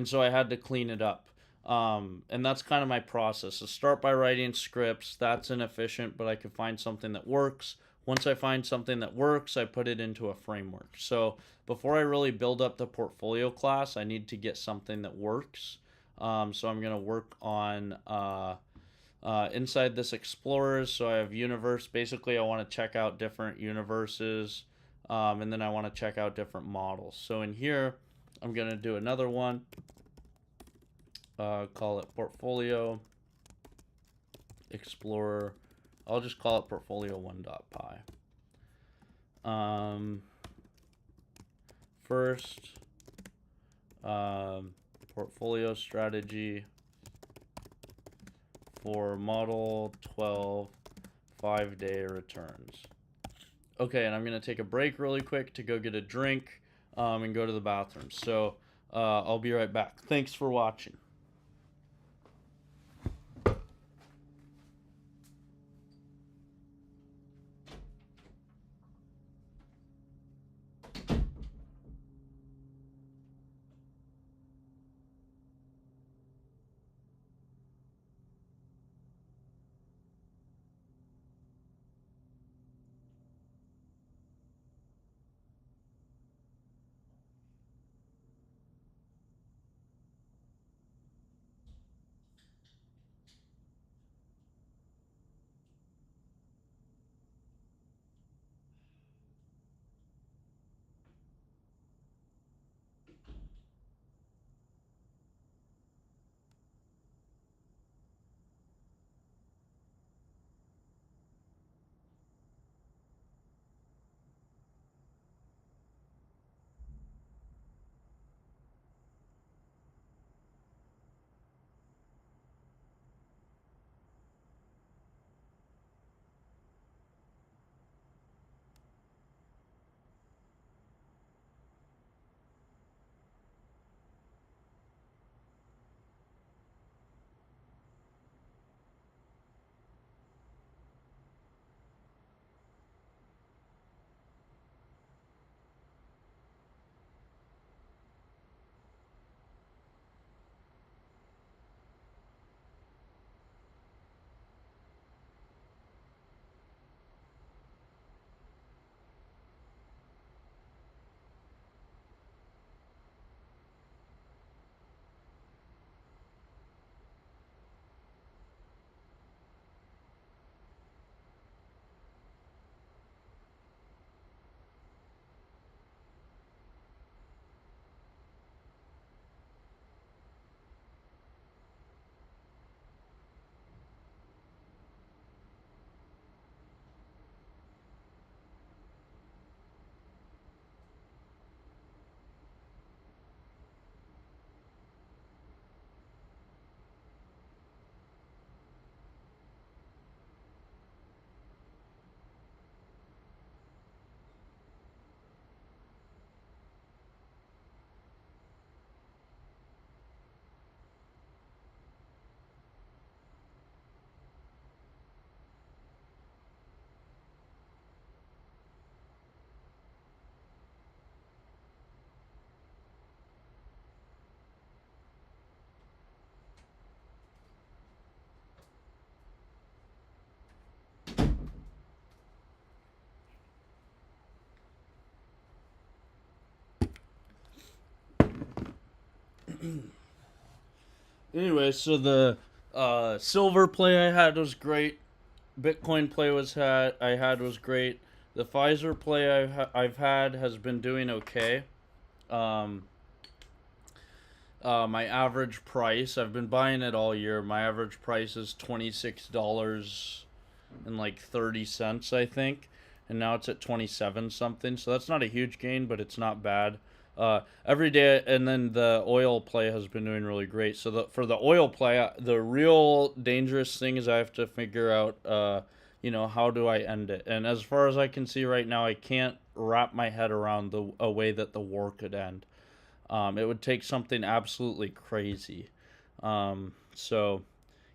so I had to clean it up. And that's kind of my process. So start by writing scripts. That's inefficient, but I can find something that works. Once I find something that works, I put it into a framework. So before I really build up the portfolio class, I need to get something that works. So I'm going to work on inside this Explorers. So I have universe. Basically, I want to check out different universes, and then I want to check out different models. So in here, I'm going to do another one. Call it portfolio explorer. I'll just call it portfolio 1.py. First, portfolio strategy for model 12 5-day returns. Okay, and I'm going to take a break really quick to go get a drink and go to the bathroom. So I'll be right back. Thanks for watching. Anyway, so the silver play I had was great. Bitcoin play I had was great. The Pfizer play I've had has been doing okay. Um, my average price, I've been buying it all year. My average price is $26 and like 30 cents, I think, and now it's at 27 something. So that's not a huge gain, but it's not bad. Every day, and then the oil play has been doing really great. So for the oil play, the real dangerous thing is I have to figure out, how do I end it? And as far as I can see right now, I can't wrap my head around a way that the war could end. It would take something absolutely crazy. So,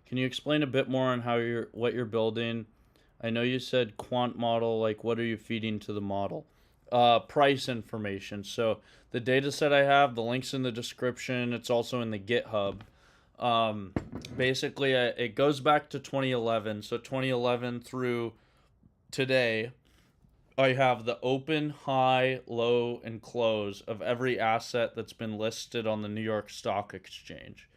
can you explain a bit more on what you're building? I know you said quant model. Like, what are you feeding to the model? Price information. So the data set I have, the link's in the description. It's also in the GitHub. Um, Basically, it goes back to 2011. So 2011 through today, I have the open, high, low, and close of every asset that's been listed on the New York Stock Exchange.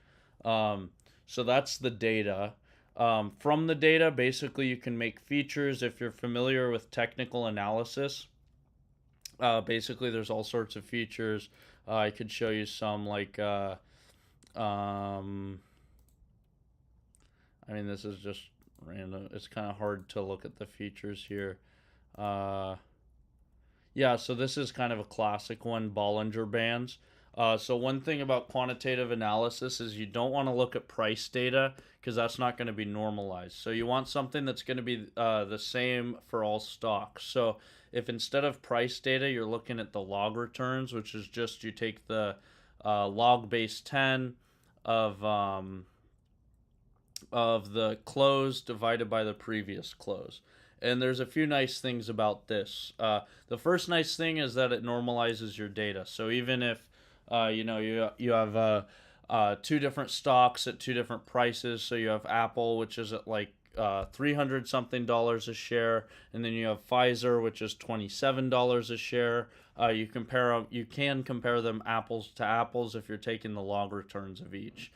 Um, so that's the data. From the data, basically, you can make features. If you're familiar with technical analysis, basically, there's all sorts of features. I could show you some, like, um, I mean, this is just random. It's kind of hard to look at the features here. Uh, Yeah, so this is kind of a classic one, Bollinger Bands. So one thing about quantitative analysis is you don't want to look at price data because that's not going to be normalized. So you want something that's going to be the same for all stocks. So if instead of price data, you're looking at the log returns, which is just you take the log base 10 of um, of the close divided by the previous close. And there's a few nice things about this. The first nice thing is that it normalizes your data. So even if you have two different stocks at two different prices, so you have Apple, which is at like $300 something a share, and then you have Pfizer, which is $27 a share. You can compare them apples to apples if you're taking the log returns of each.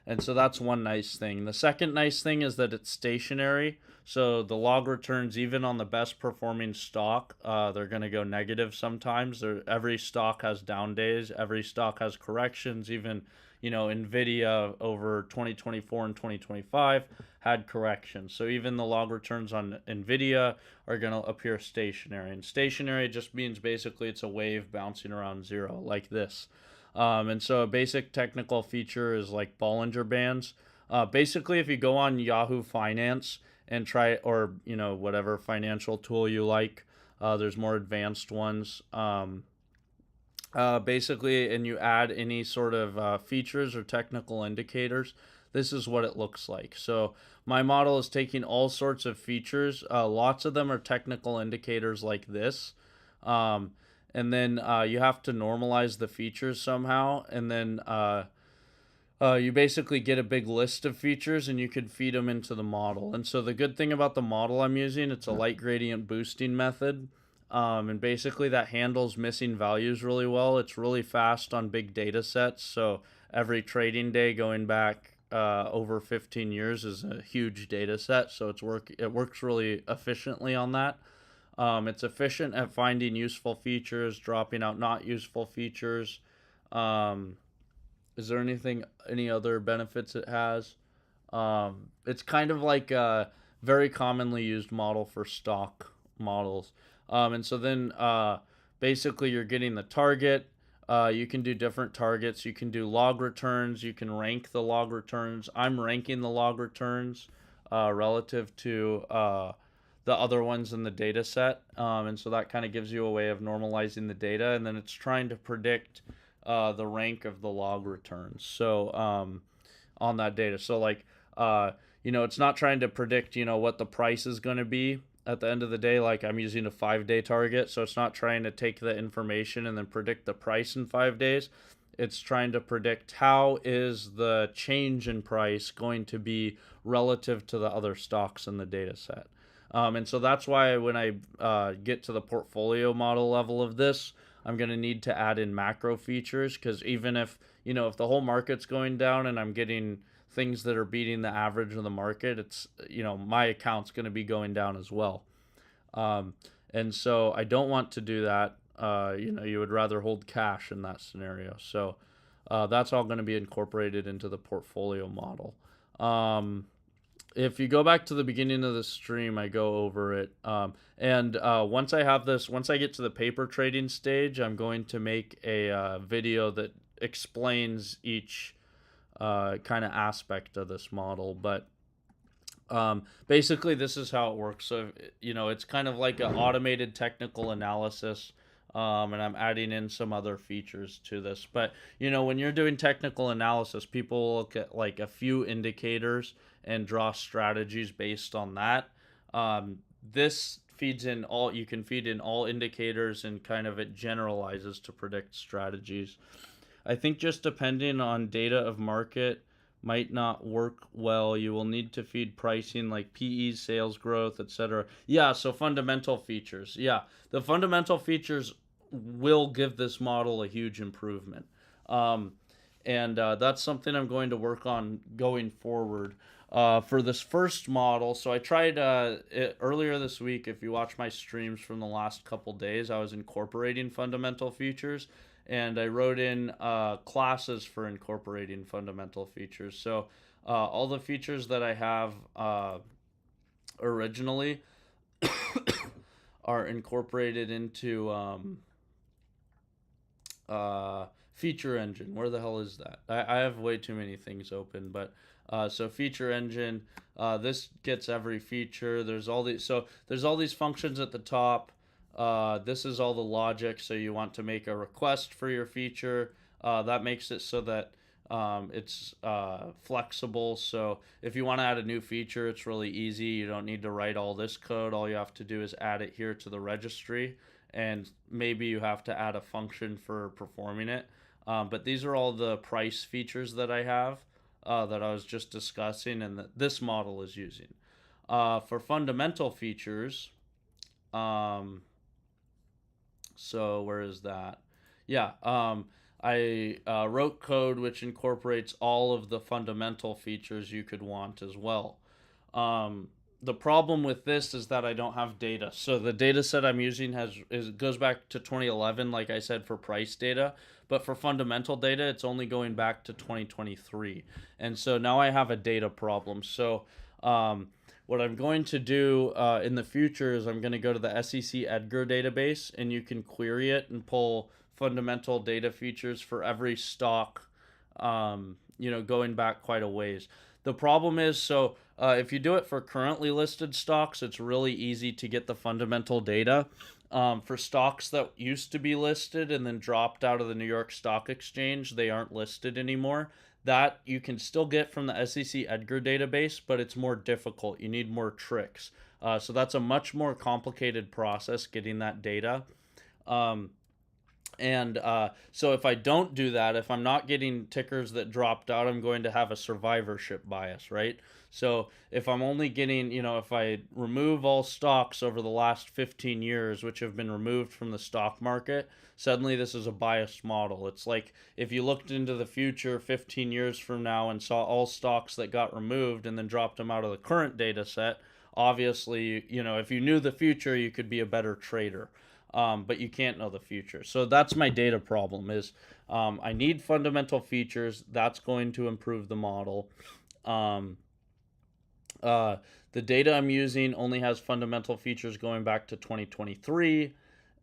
And so that's one nice thing. The second nice thing is that it's stationary. So the log returns, even on the best performing stock, they're going to go negative sometimes. Every stock has down days. Every stock has corrections. Even, Nvidia over 2024 and 2025 had corrections. So even the log returns on Nvidia are going to appear stationary. And stationary just means basically it's a wave bouncing around zero, like this. And so a basic technical feature is like Bollinger Bands. Basically, if you go on Yahoo Finance and try, or whatever financial tool you like, there's more advanced ones. Basically, and you add any sort of features or technical indicators, this is what it looks like. So my model is taking all sorts of features. Lots of them are technical indicators like this. Um, and then you have to normalize the features somehow, and then you basically get a big list of features and you can feed them into the model. And so the good thing about the model I'm using, it's a light gradient boosting method, and basically that handles missing values really well. It's really fast on big data sets, so every trading day going back over 15 years is a huge data set, so it works really efficiently on that. It's efficient at finding useful features, dropping out not useful features. Um, is there any other benefits it has? It's kind of like a very commonly used model for stock models. And so then basically you're getting the target. You can do different targets. You can do log returns. You can rank the log returns. I'm ranking the log returns relative to the other ones in the data set. And so that kind of gives you a way of normalizing the data. And then it's trying to predict the rank of the log returns. So on that data. So like, it's not trying to predict, what the price is going to be at the end of the day. Like I'm using a 5-day target. So it's not trying to take the information and then predict the price in 5 days. It's trying to predict how is the change in price going to be relative to the other stocks in the data set. And so that's why when I get to the portfolio model level of this, I'm going to need to add in macro features, because even if, if the whole market's going down and I'm getting things that are beating the average of the market, it's, my account's going to be going down as well. Um, and so I don't want to do that. You would rather hold cash in that scenario. So that's all going to be incorporated into the portfolio model. If you go back to the beginning of the stream, I go over it. And once I have this, once I get to the paper trading stage, I'm going to make a video that explains each kind of aspect of this model. But basically, this is how it works. So, it's kind of like an automated technical analysis. And I'm adding in some other features to this. But, when you're doing technical analysis, people look at like a few indicators and draw strategies based on that. This feeds in all, you can feed in all indicators, and kind of it generalizes to predict strategies. I think just depending on data of market might not work well. You will need to feed pricing like PE, sales growth, etc. Yeah, so fundamental features. Yeah, the fundamental features will give this model a huge improvement. And that's something I'm going to work on going forward. For this first model, so I tried earlier this week. If you watch my streams from the last couple days, I was incorporating fundamental features, and I wrote in classes for incorporating fundamental features. So all the features that I have originally are incorporated into feature engine. Where the hell is that? I have way too many things open, but so feature engine, this gets every feature. There's all these functions at the top. This is all the logic. So you want to make a request for your feature. That makes it so that it's flexible. So if you want to add a new feature, it's really easy. You don't need to write all this code. All you have to do is add it here to the registry, and maybe you have to add a function for performing it. But these are all the price features that I have that I was just discussing, and that this model is using. For fundamental features, so where is that? Yeah, I wrote code which incorporates all of the fundamental features you could want as well. The problem with this is that I don't have data. So the data set I'm using goes back to 2011, like I said, for price data. But for fundamental data, it's only going back to 2023. And so now I have a data problem. So what I'm going to do in the future is I'm going to go to the SEC Edgar database, and you can query it and pull fundamental data features for every stock, going back quite a ways. The problem is, so if you do it for currently listed stocks, it's really easy to get the fundamental data. For stocks that used to be listed and then dropped out of the New York Stock Exchange, they aren't listed anymore. That you can still get from the SEC Edgar database, but it's more difficult. You need more tricks. So that's a much more complicated process, getting that data. So if I don't do that, if I'm not getting tickers that dropped out, I'm going to have a survivorship bias, right? So if I'm only getting, if I remove all stocks over the last 15 years, which have been removed from the stock market, suddenly this is a biased model. It's like if you looked into the future 15 years from now and saw all stocks that got removed and then dropped them out of the current data set, obviously, if you knew the future, you could be a better trader. But you can't know the future. So that's my data problem is I need fundamental features. That's going to improve the model. The data I'm using only has fundamental features going back to 2023.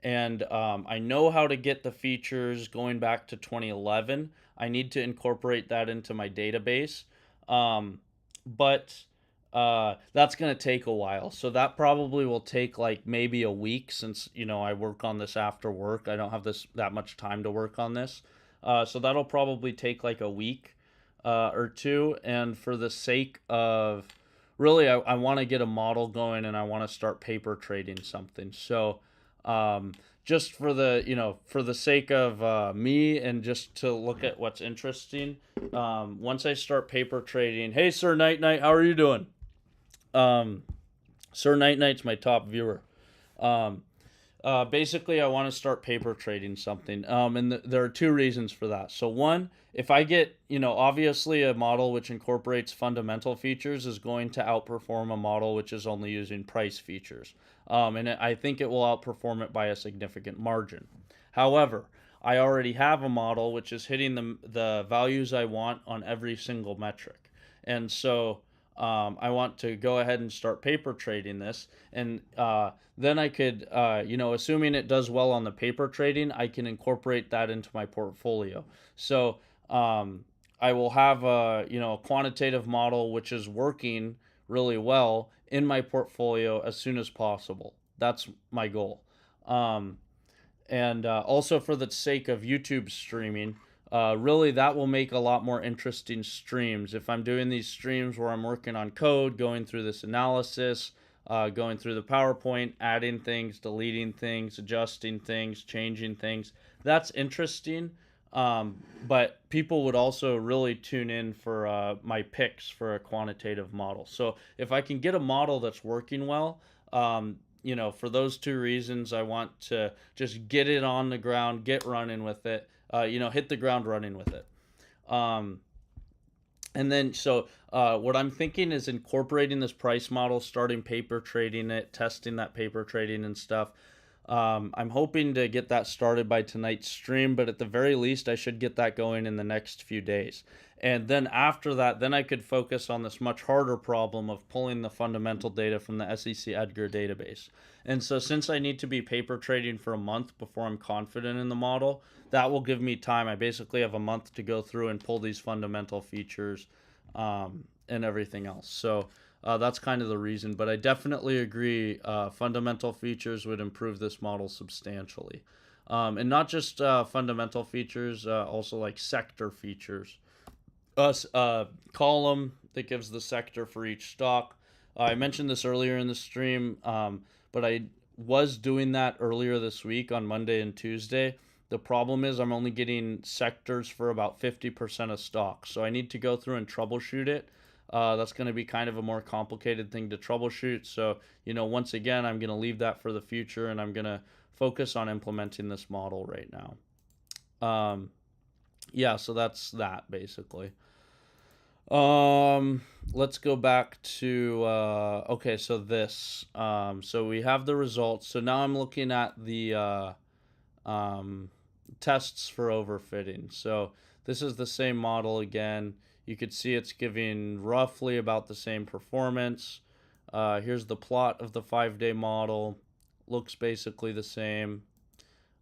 And I know how to get the features going back to 2011. I need to incorporate that into my database. But that's going to take a while. So that probably will take like maybe a week, since, I work on this after work. I don't have that much time to work on this. So that'll probably take like a week or two. And for the sake of really, I want to get a model going, and I want to start paper trading something. So just for the sake of me, and just to look at what's interesting, once I start paper trading, hey, Sir Night Night, how are you doing? Sir Night Night's my top viewer. Basically, I want to start paper trading something. And there are two reasons for that. So one, if I get, obviously a model which incorporates fundamental features is going to outperform a model which is only using price features. And I think it will outperform it by a significant margin. However, I already have a model which is hitting the values I want on every single metric. And so I want to go ahead and start paper trading this. And then I could, assuming it does well on the paper trading, I can incorporate that into my portfolio. So I will have a quantitative model which is working really well in my portfolio as soon as possible. That's my goal. Um, and also for the sake of YouTube streaming, really that will make a lot more interesting streams. If I'm doing these streams where I'm working on code, going through this analysis, going through the PowerPoint, adding things, deleting things, adjusting things, changing things, that's interesting. But people would also really tune in for my picks for a quantitative model. So if I can get a model that's working well, for those two reasons, I want to just get it on the ground, get running with it, hit the ground running with it. Um, and then, so what I'm thinking is incorporating this price model, starting paper trading it, testing that paper trading and stuff. I'm hoping to get that started by tonight's stream, but at the very least, I should get that going in the next few days. And then after that, then I could focus on this much harder problem of pulling the fundamental data from the SEC Edgar database. And so since I need to be paper trading for a month before I'm confident in the model, that will give me time. I basically have a month to go through and pull these fundamental features and everything else. So that's kind of the reason. But I definitely agree fundamental features would improve this model substantially. And not just fundamental features, also like sector features. Column that gives the sector for each stock. I mentioned this earlier in the stream, but I was doing that earlier this week on Monday and Tuesday. The problem is I'm only getting sectors for about 50% of stocks. So I need to go through and troubleshoot it. That's going to be kind of a more complicated thing to troubleshoot. So, once again, I'm going to leave that for the future and I'm going to focus on implementing this model right now. Yeah, so that's that basically. Let's go back to okay, so this. So we have the results. So now I'm looking at the tests for overfitting. So this is the same model again. You could see it's giving roughly about the same performance. Here's the plot of the 5-day model. Looks basically the same.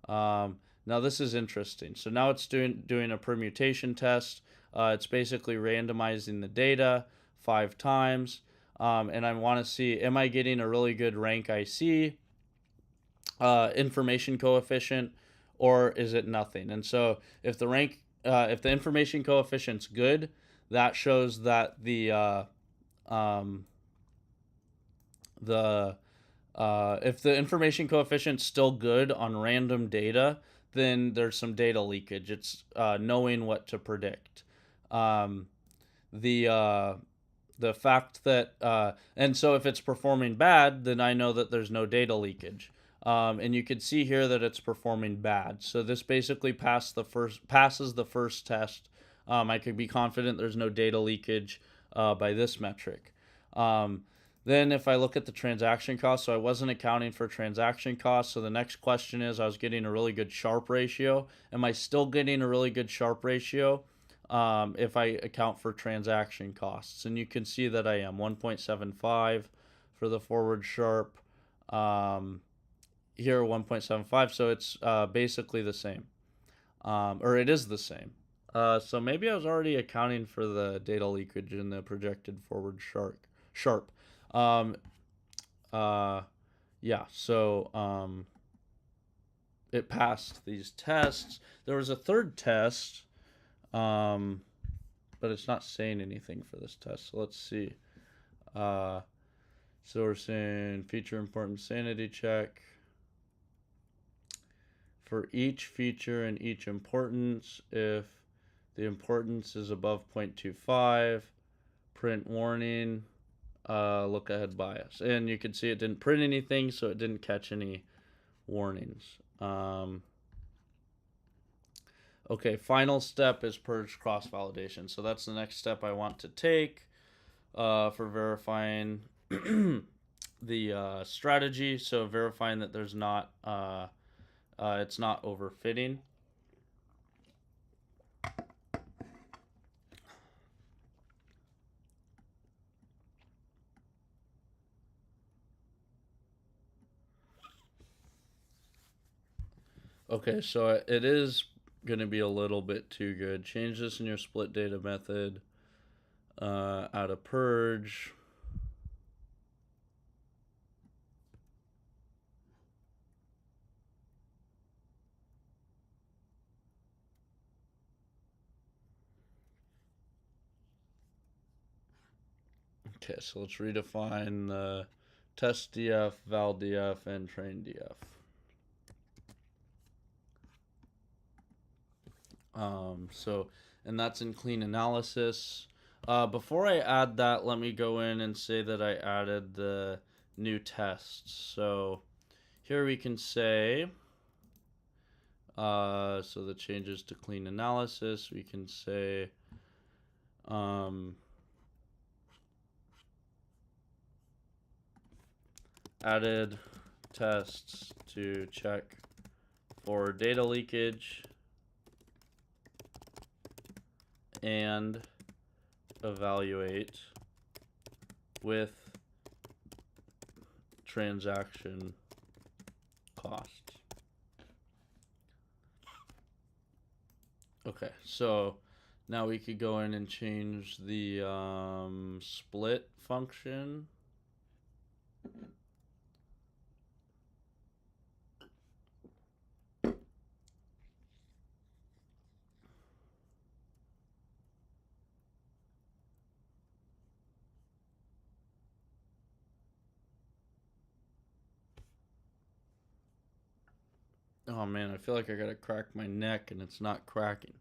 Now this is interesting. So now it's doing a permutation test. It's basically randomizing the data 5 times. And I want to see, am I getting a really good rank IC, information coefficient, or is it nothing? And so if the information coefficient's good, that shows that if the information coefficient's still good on random data, then there's some data leakage. It's knowing what to predict. The fact that and so if it's performing bad, then I know that there's no data leakage. And you can see here that it's performing bad. So this basically passes the first test. I could be confident there's no data leakage by this metric. Then if I look at the transaction cost, so I wasn't accounting for transaction costs. So the next question is, I was getting a really good Sharpe ratio. Am I still getting a really good Sharpe ratio if I account for transaction costs? And you can see that I am 1.75 for the forward Sharpe. Here 1.75, so it's basically the same, or it is the same. So maybe I was already accounting for the data leakage in the projected forward Sharpe. Yeah, so it passed these tests. There was a third test, but it's not saying anything for this test. So let's see. So we're saying feature importance sanity check. For each feature and each importance, if the importance is above 0.25, print warning, look ahead bias. And you can see it didn't print anything, so it didn't catch any warnings. Okay, final step is purge cross-validation. So that's the next step I want to take for verifying the strategy. So verifying that there's not it's not overfitting. Okay, so it is going to be a little bit too good. Change this in your split data method. Add a purge. Okay, so let's redefine the test df, val df, and train df. And that's in clean analysis. Before I add that, let me go in and say that I added the new tests. So here we can say, so the changes to clean analysis, we can say, added tests to check for data leakage and evaluate with transaction costs. Okay, so now we could go in and change the split function. Oh man, I feel like I gotta crack my neck and it's not cracking.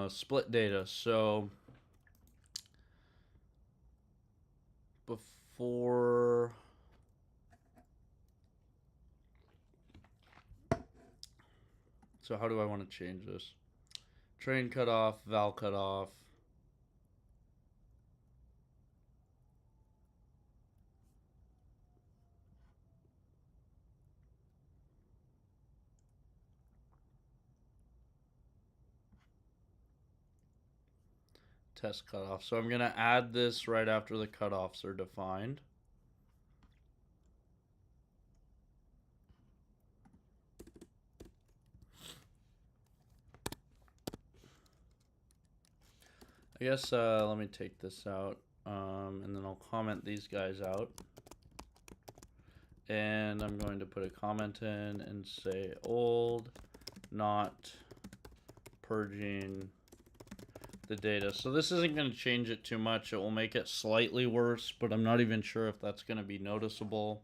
Split data. So before so how do I want to change this? Train cutoff, val cutoff. Test cutoff. So I'm gonna add this right after the cutoffs are defined. I guess let me take this out, and then I'll comment these guys out. And I'm going to put a comment in and say old, not purging the data. So this isn't going to change it too much. It will make it slightly worse, but I'm not even sure if that's going to be noticeable.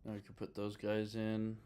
Now we can put those guys in.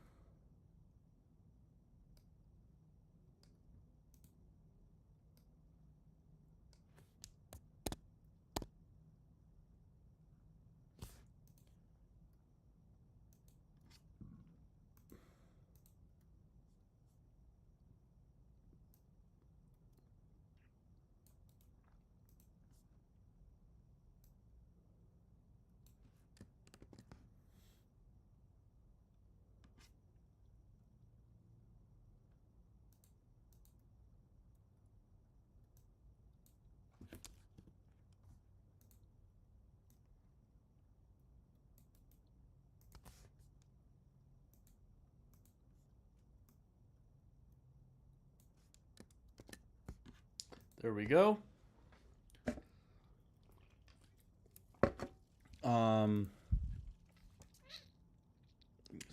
There we go.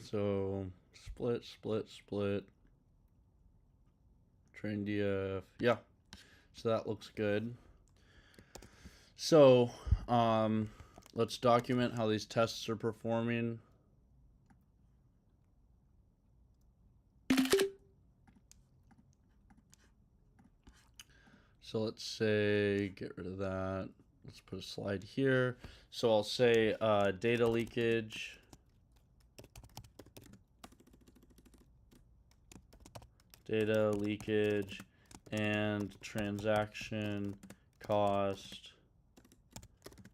So split, split, split. Train DF. Yeah. So that looks good. So let's document how these tests are performing. So let's say, get rid of that. Let's put a slide here. So I'll say data leakage. Data leakage and transaction cost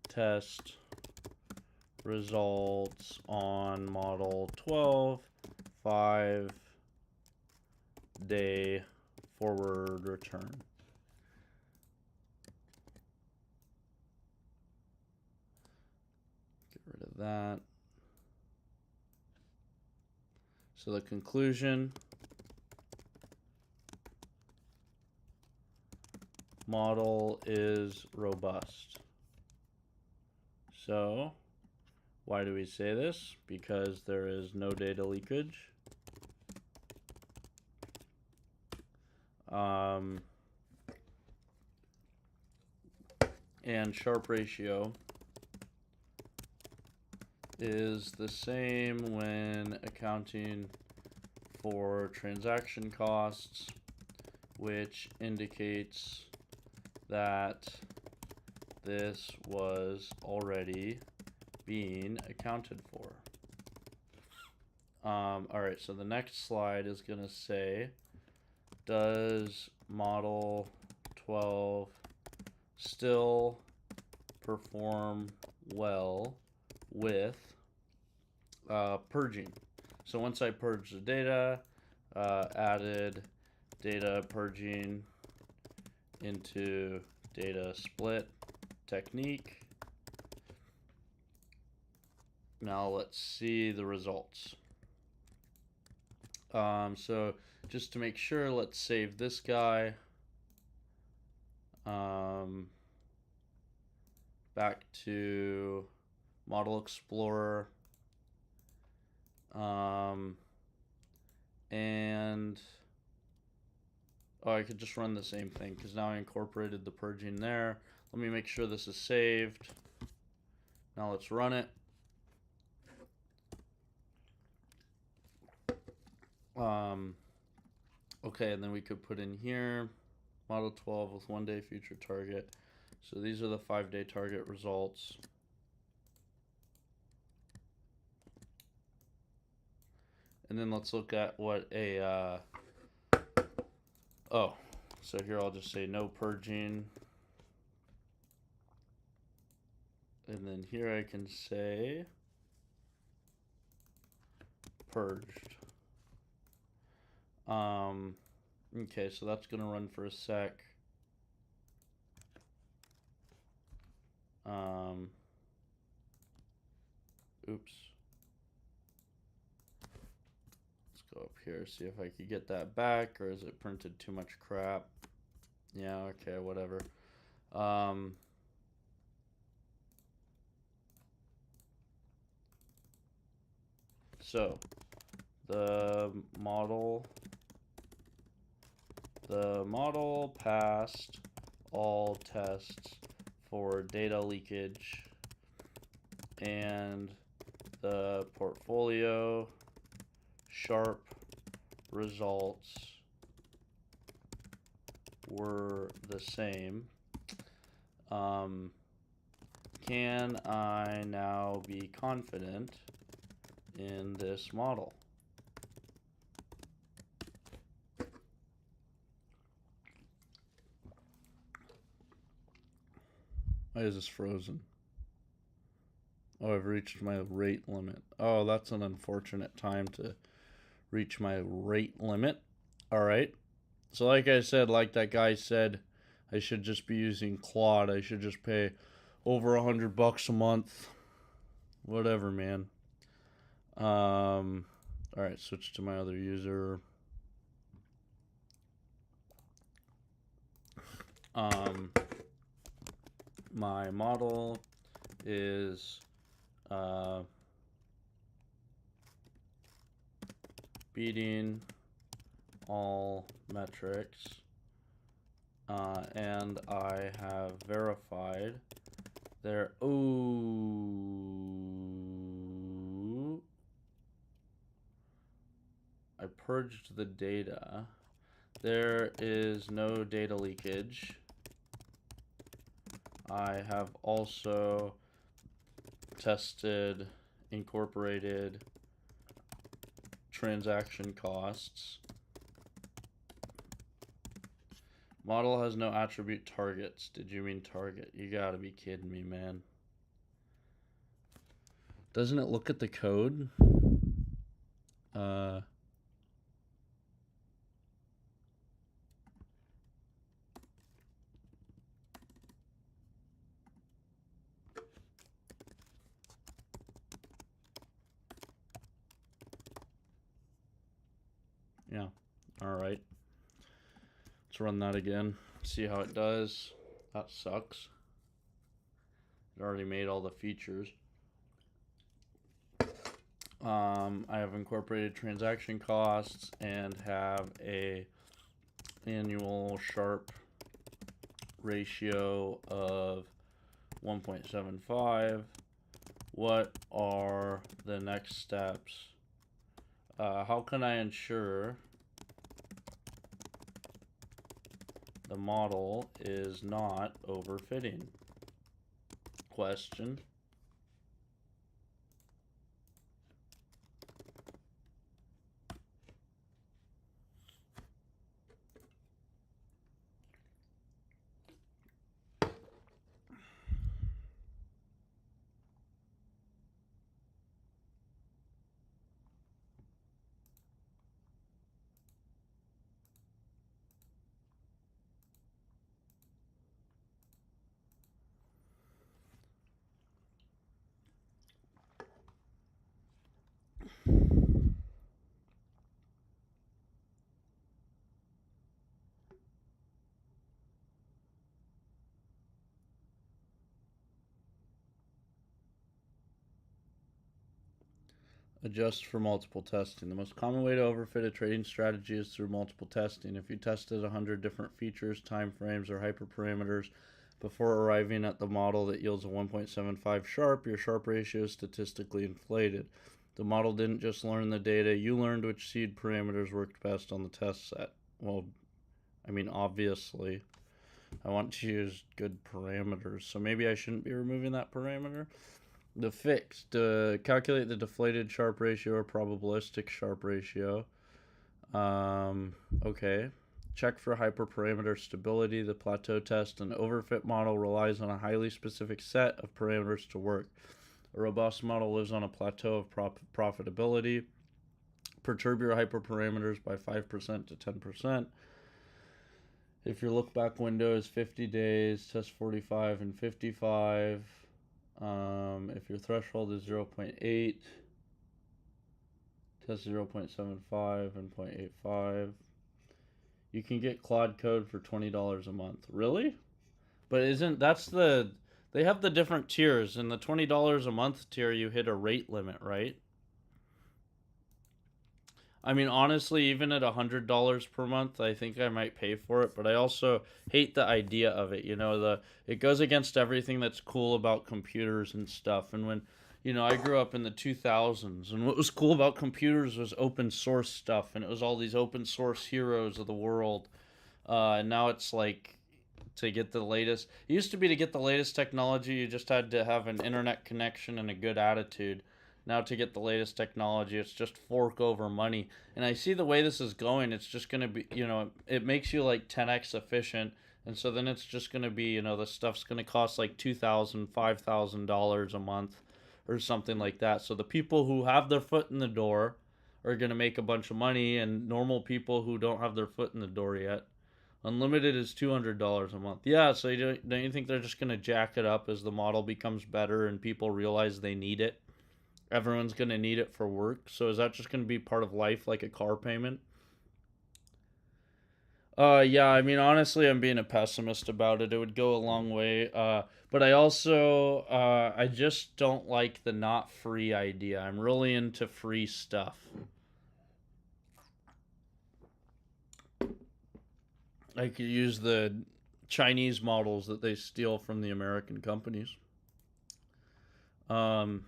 test results on model 12, 5-day forward return. Get rid of that. So the conclusion, model is robust. So why do we say this? Because there is no data leakage. And Sharpe ratio is the same when accounting for transaction costs, which indicates that this was already being accounted for. All right, so the next slide is going to say, does model 12 still perform well with purging? So once I purge the data, added data purging into data split technique. Now let's see the results. So just to make sure, let's save this guy. Back to Model Explorer. And I could just run the same thing because now I incorporated the purging there. Let me make sure this is saved. Now let's run it. Okay, and then we could put in here model 12 with 1-day future target. So these are the 5-day target results. And then let's look at what a so here I'll just say no purging. And then here I can say purged. Okay, so that's gonna run for a sec. Oops. Let's go up here, see if I could get that back, or is it printed too much crap? Yeah, okay, whatever. So the model passed all tests for data leakage, and the portfolio Sharpe results were the same. Can I now be confident in this model? Why is this frozen? Oh, I've reached my rate limit. Oh, that's an unfortunate time to reach my rate limit. All right. So like I said, like that guy said, I should just be using Claude. I should just pay over $100 a month. Whatever, man. All right, switch to my other user. My model is beating all metrics and I have verified there. Ooh, I purged the data. There is no data leakage. I have also tested incorporated transaction costs. Model has no attribute targets. Did you mean target? You gotta be kidding me, man. Doesn't it look at the code? Yeah. All right. Let's run that again. See how it does. That sucks. It already made all the features. I have incorporated transaction costs and have a annual Sharp ratio of 1.75. What are the next steps? How can I ensure the model is not overfitting? Question. Adjust for multiple testing. The most common way to overfit a trading strategy is through multiple testing. If you tested 100 different features, time frames, or hyperparameters before arriving at the model that yields a 1.75 Sharp, your Sharp ratio is statistically inflated. The model didn't just learn the data, you learned which seed parameters worked best on the test set. Well, I mean, obviously, I want to use good parameters, so maybe I shouldn't be removing that parameter. The fix, to calculate the deflated Sharp ratio or probabilistic Sharp ratio. Okay. Check for hyperparameter stability. The plateau test, an overfit model relies on a highly specific set of parameters to work. A robust model lives on a plateau of profitability. Perturb your hyperparameters by 5% to 10%. If your look back window is 50 days, test 45 and 55. If your threshold is 0.8, test 0.75 and 0.85. You can get Claude Code for $20 a month. Really? But isn't that's the they have the different tiers. In the $20 a month tier, you hit a rate limit, right? I mean, honestly, even at $100 per month, I think I might pay for it. But I also hate the idea of it. It goes against everything that's cool about computers and stuff. And when, I grew up in the 2000s, and what was cool about computers was open source stuff, and it was all these open source heroes of the world. And now it's like to get the latest. It used to be to get the latest technology, you just had to have an internet connection and a good attitude. Now to get the latest technology, it's just fork over money. And I see the way this is going, it's just going to be, it makes you like 10x efficient. And so then it's just going to be, the stuff's going to cost like $2,000, $5,000 a month or something like that. So the people who have their foot in the door are going to make a bunch of money, and normal people who don't have their foot in the door yet. Unlimited is $200 a month. Yeah, so don't you think they're just going to jack it up as the model becomes better and people realize they need it? Everyone's going to need it for work. So is that just going to be part of life, like a car payment? Yeah, I mean, honestly, I'm being a pessimist about it. It would go a long way. But I also, I just don't like the not free idea. I'm really into free stuff. I could use the Chinese models that they steal from the American companies. Um,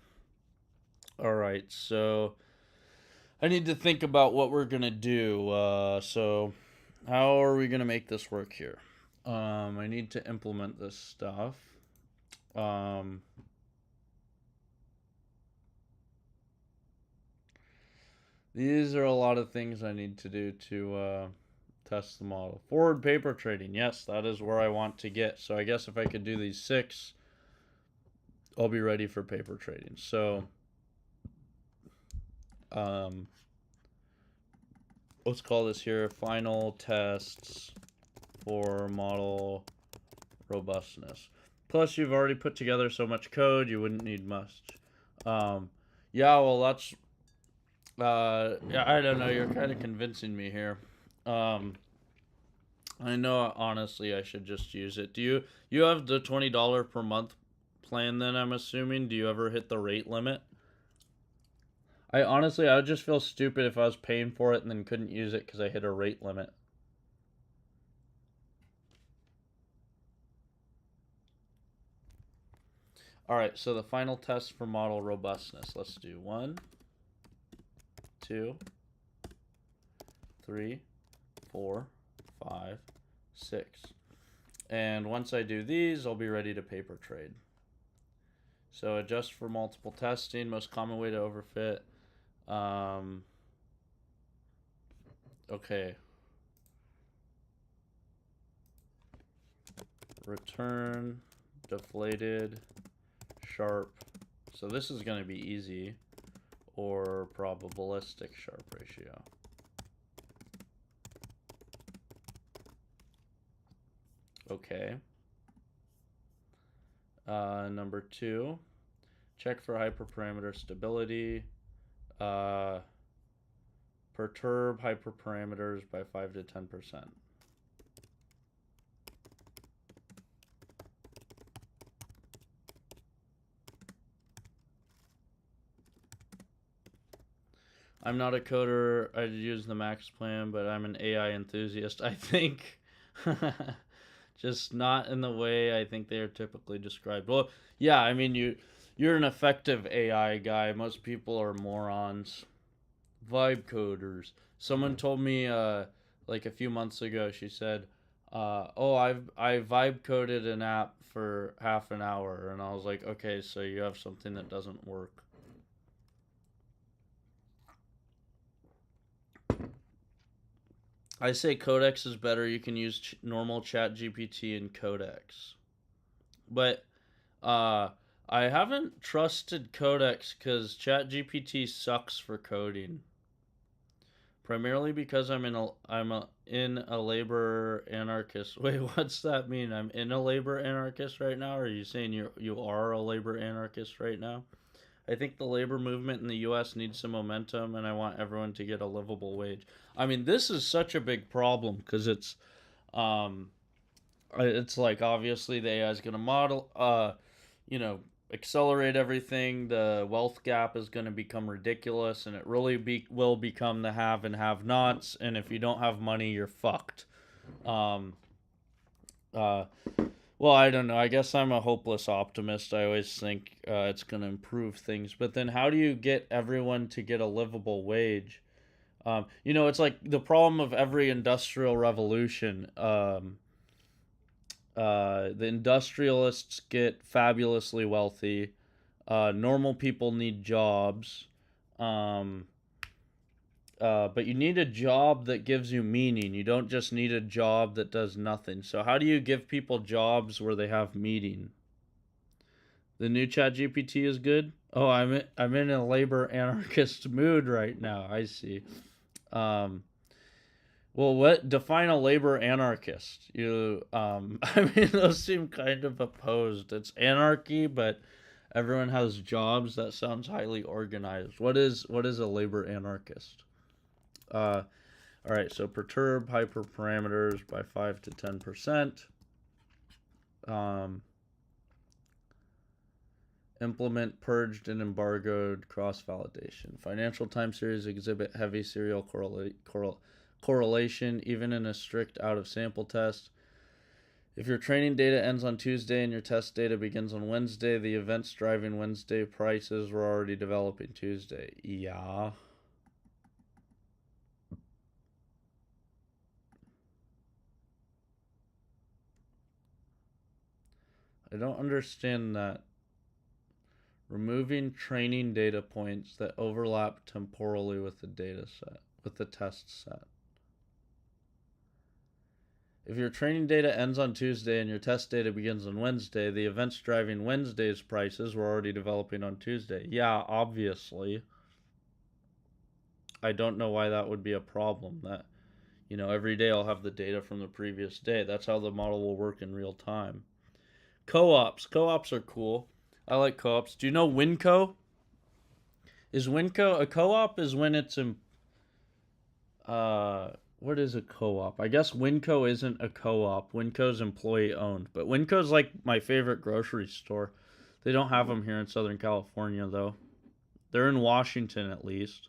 all right, so I need to think about what we're gonna do. So how are we gonna make this work here? I need to implement this stuff. Um, these are a lot of things I need to do to test the model. Forward paper trading. Yes, that is where I want to get. So I guess if I could do these 6, I'll be ready for paper trading. So let's call this here final tests for model robustness. Plus, you've already put together so much code, you wouldn't need much. Yeah, well, that's yeah, I don't know. You're kind of convincing me here. I know. Honestly, I should just use it. Do you have the $20 per month plan? Then I'm assuming. Do you ever hit the rate limit? I would just feel stupid if I was paying for it and then couldn't use it because I hit a rate limit. All right, so the final test for model robustness. Let's do 1, 2, 3, 4, 5, 6. And once I do these, I'll be ready to paper trade. So adjust for multiple testing, most common way to overfit. Okay. Return deflated sharp. So this is going to be easy, or probabilistic sharp ratio. Okay. Number 2, check for hyperparameter stability. Perturb hyperparameters by 5 to 10%. I'm not a coder. I use the max plan, but I'm an AI enthusiast, I think. Just not in the way I think they are typically described. Well, yeah, I mean, you're an effective AI guy. Most people are morons. Vibe coders. Someone told me like a few months ago, she said, oh, I vibe coded an app for half an hour, and I was like, okay, so you have something that doesn't work. I say Codex is better. You can use normal Chat GPT and Codex, but I haven't trusted Codex because Chat GPT sucks for coding. Primarily because I'm in a labor anarchist. Wait, what's that mean? I'm in a labor anarchist right now? Or are you saying you are a labor anarchist right now? I think the labor movement in the U.S. needs some momentum, and I want everyone to get a livable wage. I mean, this is such a big problem because it's like obviously the AI is going to model, you know, accelerate everything. The wealth gap is going to become ridiculous, and it really will become the have and have nots. And if you don't have money, you're fucked. Um, well, I don't know. I guess I'm a hopeless optimist. I always think it's going to improve things. But then how do you get everyone to get a livable wage? It's like the problem of every industrial revolution. The industrialists get fabulously wealthy. Normal people need jobs. Um, but you need a job that gives you meaning. You don't just need a job that does nothing. So how do you give people jobs where they have meaning? The new Chat GPT is good. Oh, I'm in a labor anarchist mood right now. I see. Um, well, what define a labor anarchist? I mean, those seem kind of opposed. It's anarchy, but everyone has jobs. That sounds highly organized. What is a labor anarchist? Uh, all right, so perturb hyperparameters by 5 to 10%. Implement purged and embargoed cross-validation. Financial time series exhibit heavy serial correlation, even in a strict out-of-sample test. If your training data ends on Tuesday and your test data begins on Wednesday, the events driving Wednesday prices were already developing Tuesday. Yeah. I don't understand that. Removing training data points that overlap temporally with the data set, with the test set. If your training data ends on Tuesday and your test data begins on Wednesday, the events driving Wednesday's prices were already developing on Tuesday. Yeah, obviously. I don't know why that would be a problem. That, every day I'll have the data from the previous day. That's how the model will work in real time. Co-ops. Co-ops are cool. I like co-ops. Do you know Winco? Is Winco a co-op? Is when it's in what is a co-op? I guess Winco isn't a co-op. Winco's employee owned, but Winco's like my favorite grocery store. They don't have them here in Southern California though. They're in Washington at least.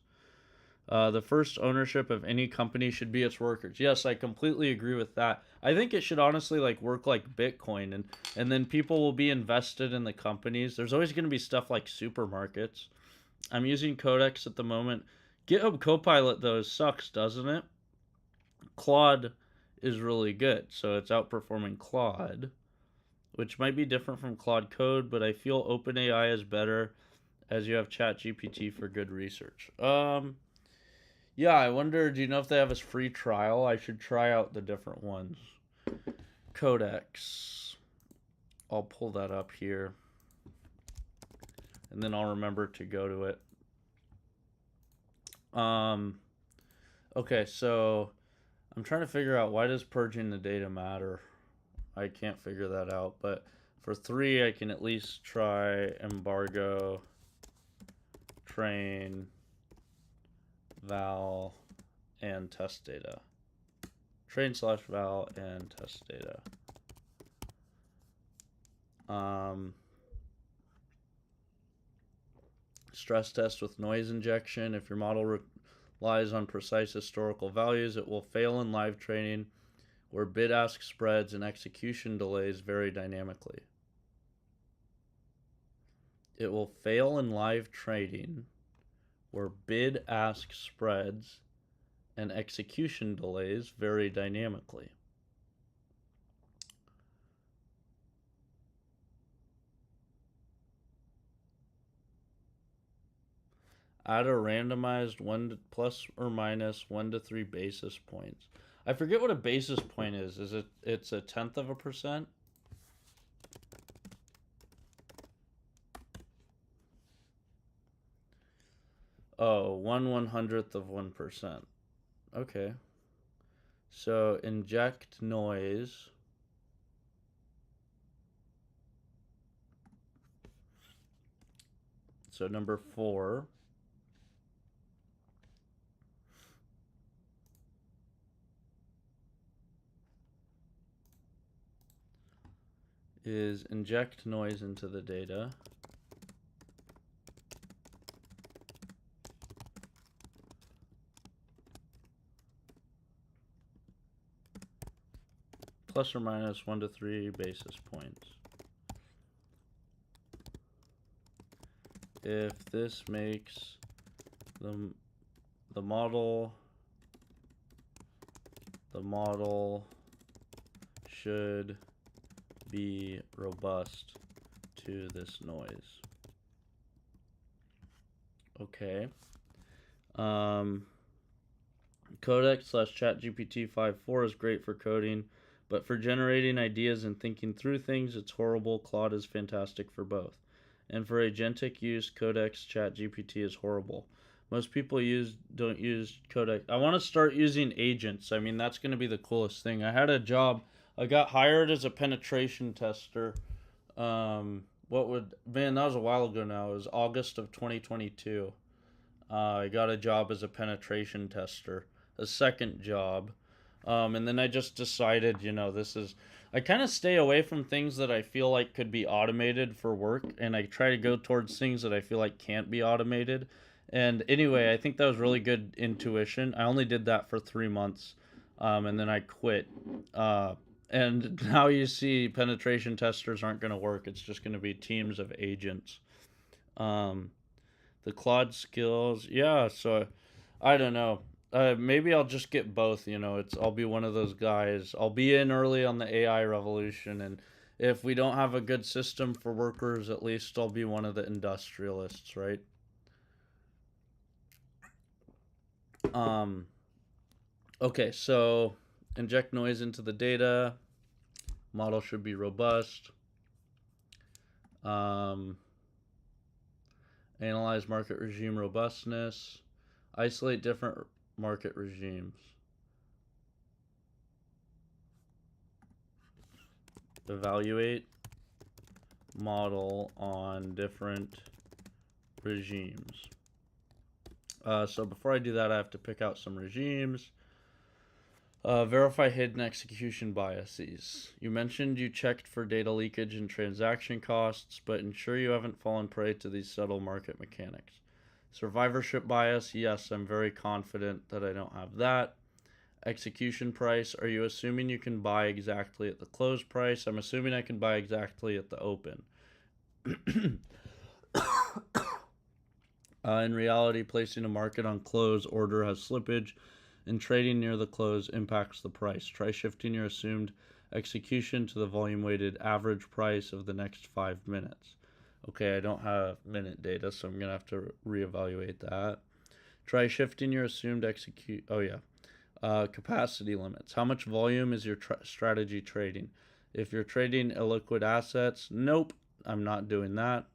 The first ownership of any company should be its workers. Yes, I completely agree with that. I think it should honestly like work like Bitcoin, and then people will be invested in the companies. There's always going to be stuff like supermarkets. I'm using Codex at the moment. GitHub Copilot though sucks, doesn't it? Claude is really good, so it's outperforming Claude, which might be different from Claude Code, but I feel OpenAI is better as you have ChatGPT for good research. Yeah, I wonder, do you know if they have a free trial? I should try out the different ones. Codex. I'll pull that up here. And then I'll remember to go to it. Okay, so I'm trying to figure out, why does purging the data matter? I can't figure that out, but for 3 I can at least try embargo, train, val, and test data. Train / val and test data. Stress test with noise injection. If your model relies on precise historical values, it will fail in live training where bid-ask spreads and execution delays vary dynamically. It will fail in live trading where bid-ask spreads and execution delays vary dynamically. Add a randomized plus or minus 1 to 3 basis points. I forget what a basis point is. It's 0.1%? Oh, 1/100th of 1%. Okay. So inject noise. So number 4. Is inject noise into the data. Plus or minus 1 to 3 basis points. If this makes the model should be robust to this noise. Okay. Codex / ChatGPT 5.4 is great for coding, but for generating ideas and thinking through things, it's horrible. Claude is fantastic for both. And for agentic use, Codex ChatGPT is horrible. Most people don't use Codex. I want to start using agents. I mean, that's going to be the coolest thing. I had a job. I got hired as a penetration tester. Man, that was a while ago now. It was August of 2022. I got a job as a penetration tester, a second job. And then I just decided, I kind of stay away from things that I feel like could be automated for work, and I try to go towards things that I feel like can't be automated. And anyway, I think that was really good intuition. I only did that for 3 months, and then I quit. And now you see penetration testers aren't going to work. It's just going to be teams of agents. Um, the Claude skills, yeah. So I don't know. Maybe I'll just get both. I'll be one of those guys. I'll be in early on the AI revolution, and if we don't have a good system for workers, at least I'll be one of the industrialists, right? Um, okay, so inject noise into the data. Model should be robust. Um, analyze market regime robustness. Isolate different market regimes. Evaluate model on different regimes. So before I do that, I have to pick out some regimes. Verify hidden execution biases. You mentioned you checked for data leakage and transaction costs, but ensure you haven't fallen prey to these subtle market mechanics. Survivorship bias, yes, I'm very confident that I don't have that. Execution price, are you assuming you can buy exactly at the close price? I'm assuming I can buy exactly at the open. In reality, placing a market on close order has slippage, and trading near the close impacts the price. Try shifting your assumed execution to the volume weighted average price of the next 5 minutes. Okay, I don't have minute data, so I'm going to have to reevaluate that. Try shifting your assumed capacity limits. How much volume is your strategy trading? If you're trading illiquid assets, nope, I'm not doing that.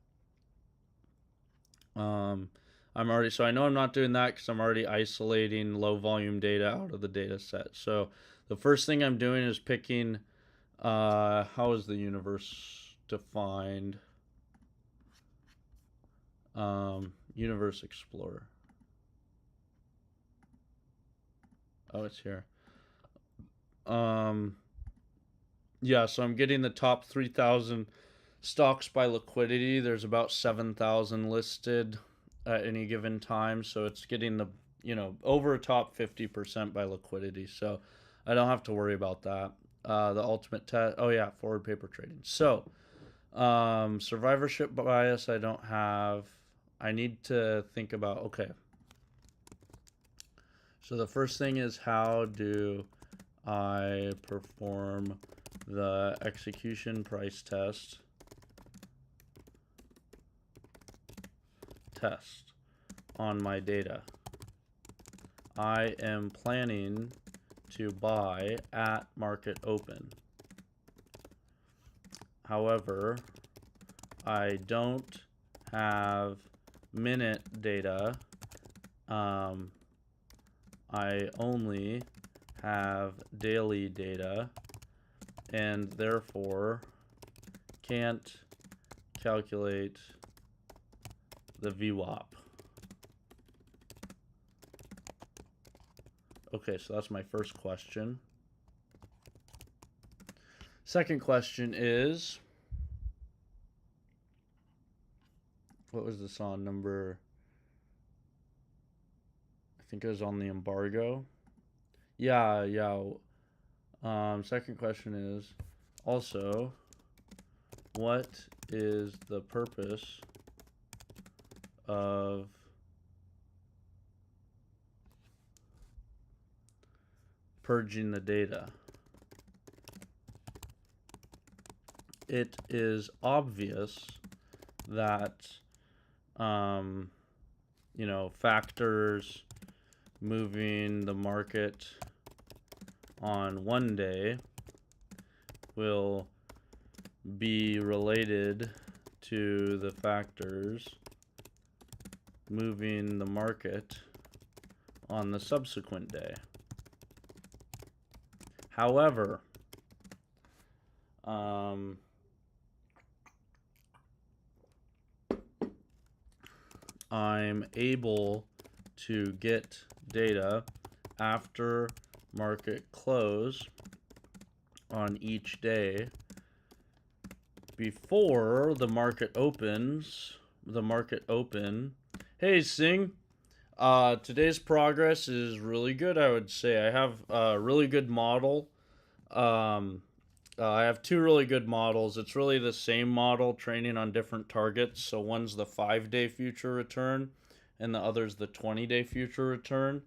So I know I'm not doing that because I'm already isolating low volume data out of the data set. So the first thing I'm doing is picking, how is the universe defined? Universe Explorer. Oh, it's here. Yeah, so I'm getting the top 3,000 stocks by liquidity. There's about 7,000 listed at any given time, so it's getting the over top 50% by liquidity. So I don't have to worry about that. The ultimate test. Oh yeah, forward paper trading. So survivorship bias I don't have. I need to think about. Okay. So the first thing is, how do I perform the execution price test on my data? I am planning to buy at market open. However, I don't have minute data. I only have daily data, and therefore can't calculate the VWAP. Okay, so that's my first question. Second question is, what was this on? Number, I think it was on the embargo. Yeah. Second question is also, what is the purpose of purging the data? It is obvious that factors moving the market on one day will be related to the factors moving the market on the subsequent day. However, I'm able to get data after market close on each day before the market opens. Hey, Sing. Today's progress is really good, I would say. I have a really good model. I have two really good models. It's really the same model training on different targets. So one's the 5-day future return, and the other's the 20-day future return.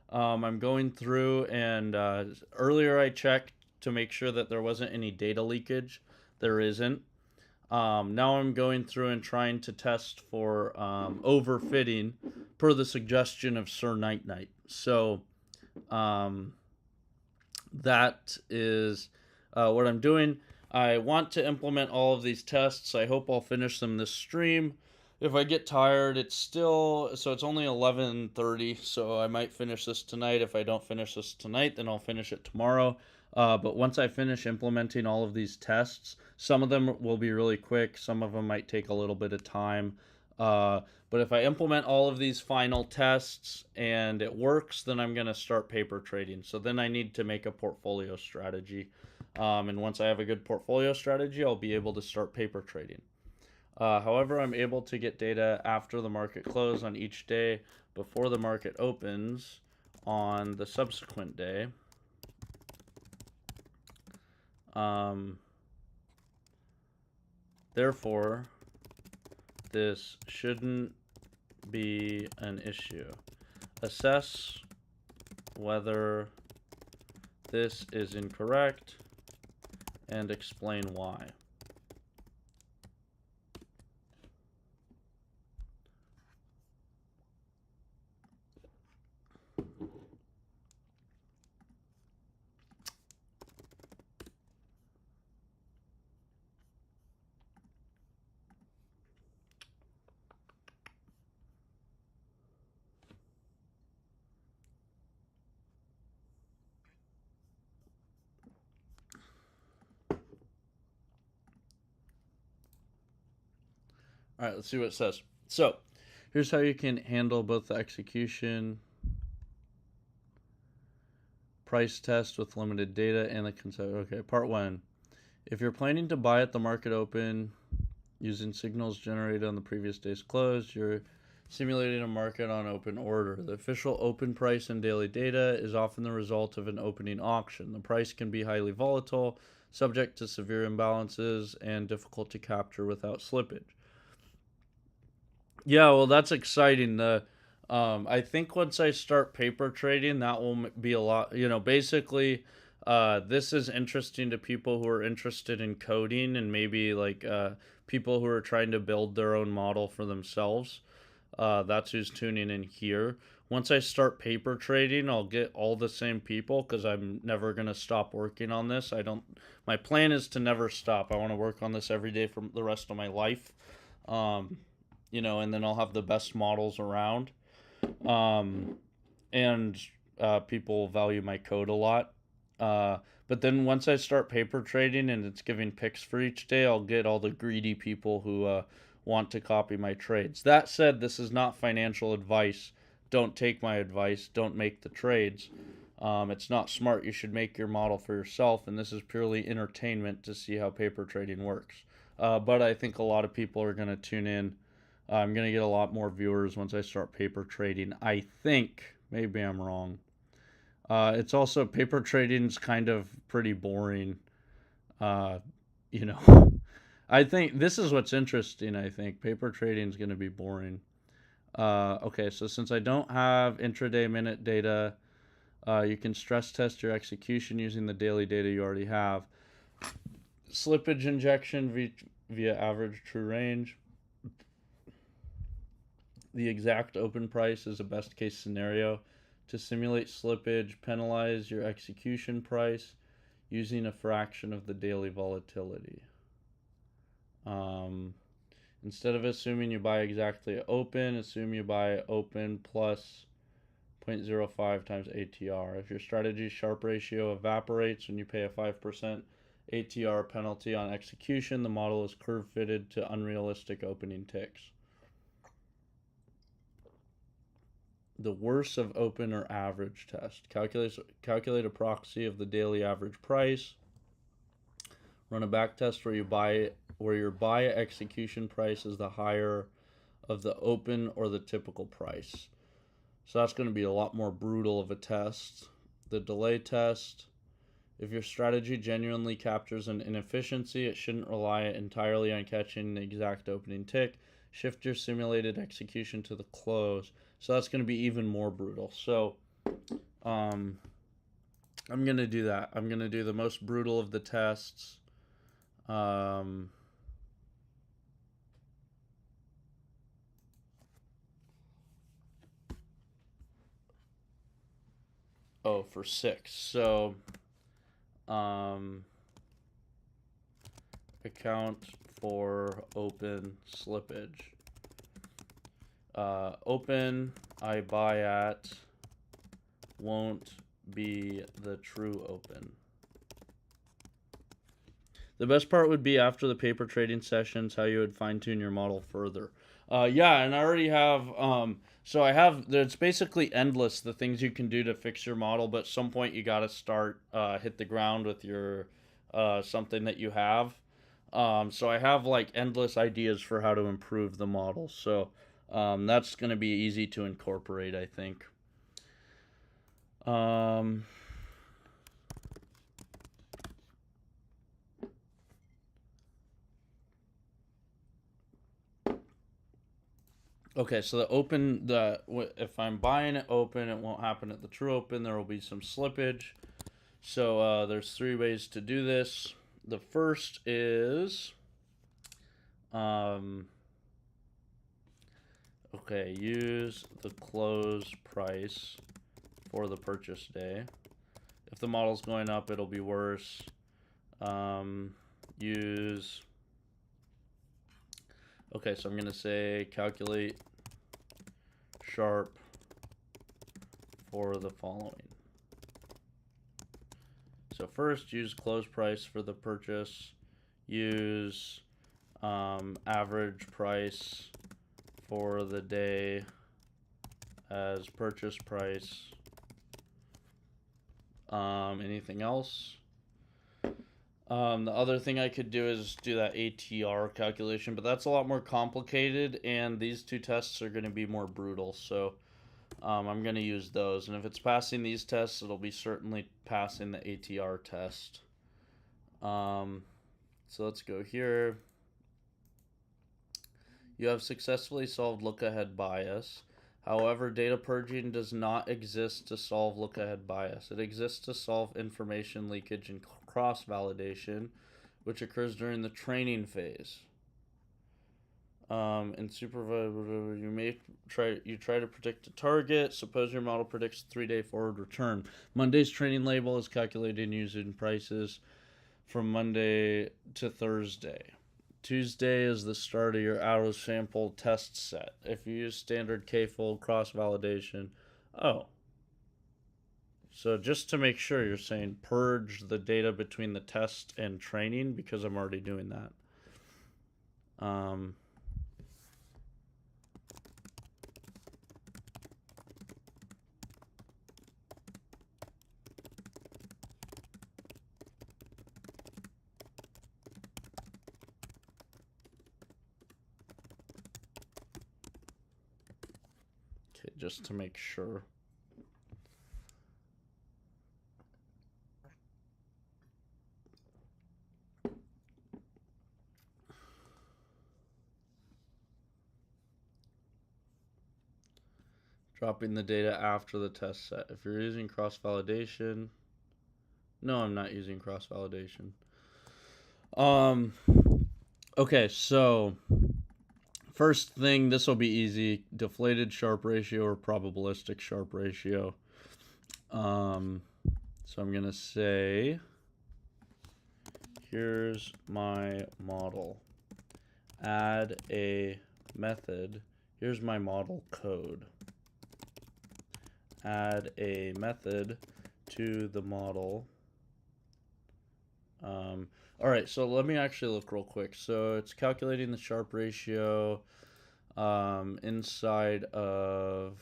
I'm going through, and earlier I checked to make sure that there wasn't any data leakage. There isn't. Now I'm going through and trying to test for overfitting per the suggestion of Sir Night Night. So um, that is what I'm doing. I want to implement all of these tests. I hope I'll finish them this stream. If I get tired, it's only 11:30, so I might finish this tonight. If I don't finish this tonight, then I'll finish it tomorrow. But once I finish implementing all of these tests, some of them will be really quick. Some of them might take a little bit of time. Uh, but if I implement all of these final tests and it works, then I'm going to start paper trading. So then I need to make a portfolio strategy. And once I have a good portfolio strategy, I'll be able to start paper trading. However, I'm able to get data after the market close on each day before the market opens on the subsequent day. Therefore, this shouldn't be an issue. Assess whether this is incorrect and explain why. All right, let's see what it says. So, here's how you can handle both the execution price test with limited data and the concept. Okay, part one. If you're planning to buy at the market open using signals generated on the previous day's close, you're simulating a market on open order. The official open price in daily data is often the result of an opening auction. The price can be highly volatile, subject to severe imbalances, and difficult to capture without slippage. Yeah, well, that's exciting. I think once I start paper trading, that will be a lot. Basically, this is interesting to people who are interested in coding and maybe like people who are trying to build their own model for themselves. That's who's tuning in here. Once I start paper trading, I'll get all the same people because I'm never gonna stop working on this. I don't. My plan is to never stop. I want to work on this every day for the rest of my life. Um, and then I'll have the best models around. Um, and people value my code a lot. But then once I start paper trading and it's giving picks for each day, I'll get all the greedy people who want to copy my trades. That said, this is not financial advice. Don't take my advice. Don't make the trades. It's not smart. You should make your model for yourself, and this is purely entertainment to see how paper trading works. But I think a lot of people are going to tune in. I'm going to get a lot more viewers once I start paper trading. I think. Maybe I'm wrong. It's also paper trading is kind of pretty boring. Uh, you know, I think this is what's interesting. I think paper trading is going to be boring. Okay, so since I don't have intraday minute data, you can stress test your execution using the daily data you already have. Slippage injection via average true range. The exact open price is a best case scenario. To simulate slippage, penalize your execution price using a fraction of the daily volatility. Instead of assuming you buy exactly open, assume you buy open plus 0.05 times ATR. If your strategy's Sharpe ratio evaporates when you pay a 5% ATR penalty on execution, the model is curve fitted to unrealistic opening ticks. The worst of open or average test. Calculate a proxy of the daily average price. Run a back test where your buy execution price is the higher of the open or the typical price. So that's going to be a lot more brutal of a test. The delay test If your strategy genuinely captures an inefficiency, it shouldn't rely entirely on catching the exact opening tick. Shift your simulated execution to the close. So that's going to be even more brutal. So I'm going to do that. I'm going to do the most brutal of the tests. For 6. So account for open slippage. Open I buy at won't be the true open. The best part would be after the paper trading sessions, how you would fine-tune your model further. Yeah, and I already have, so I have, it's basically endless, the things you can do to fix your model, but at some point you got to start, hit the ground with your, something that you have. So I have like endless ideas for how to improve the model. So that's going to be easy to incorporate, I think. Okay, so if I'm buying it open, it won't happen at the true open. There will be some slippage. So there's 3 ways to do this. The first is, okay, use the close price for the purchase day. If the model's going up, it'll be worse. Okay, so I'm going to say calculate sharp for the following. So first, use close price for the purchase. Use average price for the day as purchase price. Anything else? The other thing I could do is do that ATR calculation, but that's a lot more complicated, and these 2 tests are going to be more brutal, so I'm going to use those. And if it's passing these tests, it'll be certainly passing the ATR test. So let's go here. You have successfully solved look-ahead bias. However, data purging does not exist to solve look-ahead bias. It exists to solve information leakage and cross-validation, which occurs during the training phase. In supervisor, you try to predict a target. Suppose your model predicts a 3-day forward return. Monday's training label is calculated using prices from Monday to Thursday. Tuesday is the start of your auto sample test set. If you use standard k-fold cross-validation, so just to make sure, you're saying purge the data between the test and training, because I'm already doing that. Okay, just to make sure. Dropping the data after the test set. If you're using cross-validation, no, I'm not using cross-validation. Okay, so first thing, this will be easy. Deflated Sharpe ratio or probabilistic Sharpe ratio. So I'm going to say, here's my model. Add a method. Here's my model code. Add a method to the model. All right, so let me actually look real quick. So it's calculating the Sharpe ratio inside of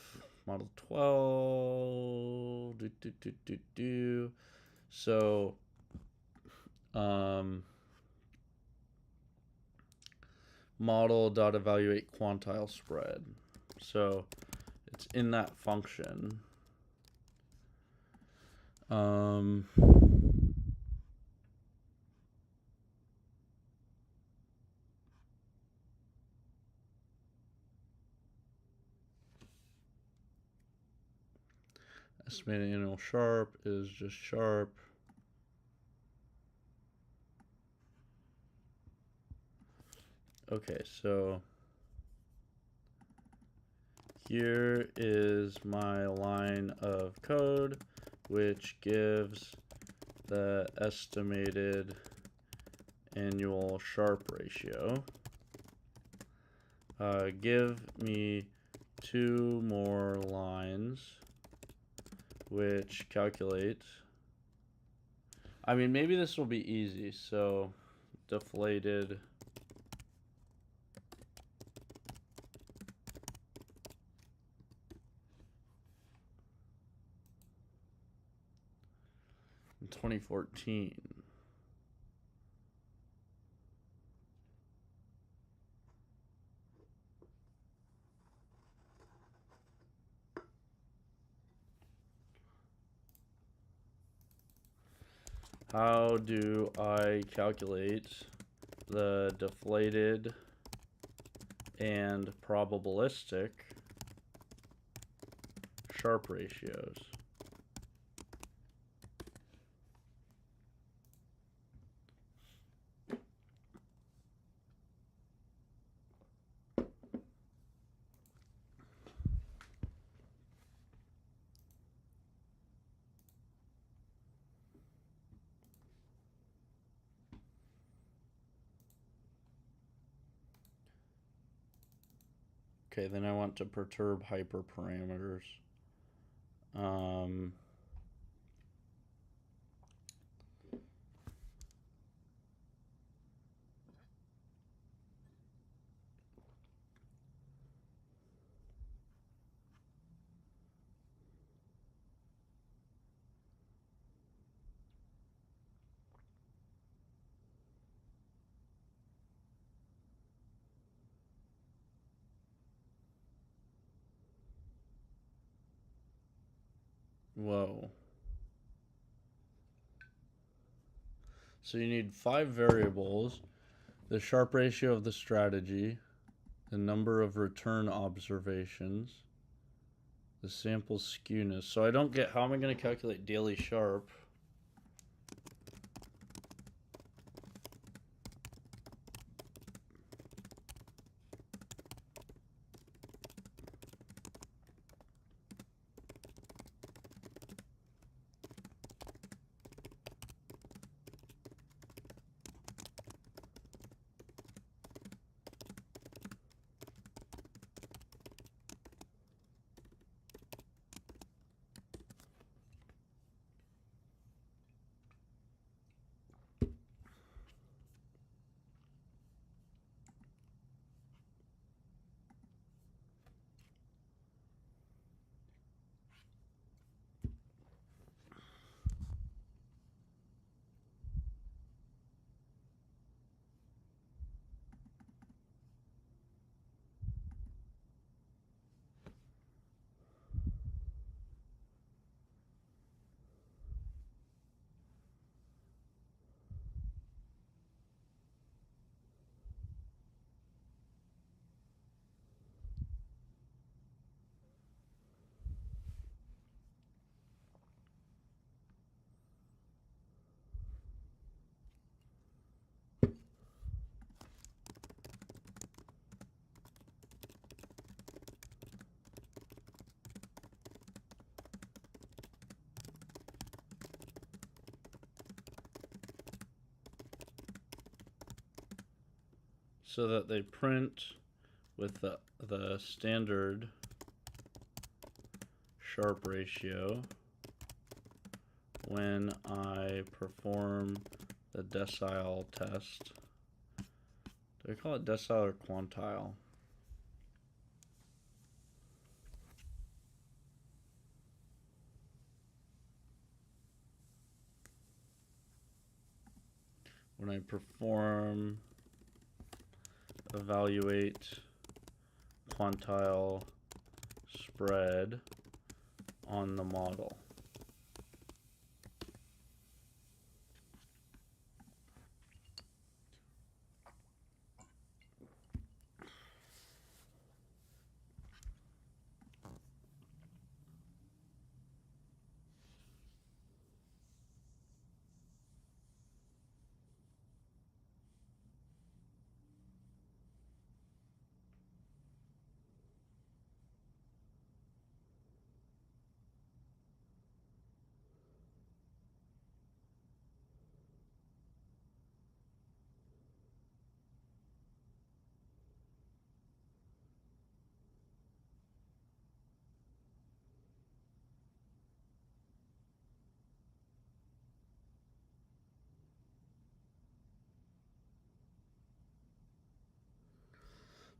model 12. So model.evaluate quantile spread. So it's in that function. Estimated annual Sharp is just Sharp. Okay, so here is my line of code which gives the estimated annual Sharp ratio. Give me 2 more lines which calculate. I mean, maybe this will be easy. So deflated in 2014. How do I calculate the deflated and probabilistic Sharp ratios? Okay, then I want to perturb hyperparameters. Whoa. So you need 5 variables: the Sharp ratio of the strategy, the number of return observations, the sample skewness. So I don't get, how am I going to calculate daily Sharp? So that they print with the standard Sharp ratio when I perform the decile test. Do I call it decile or quantile? When I perform evaluate quantile spread on the model.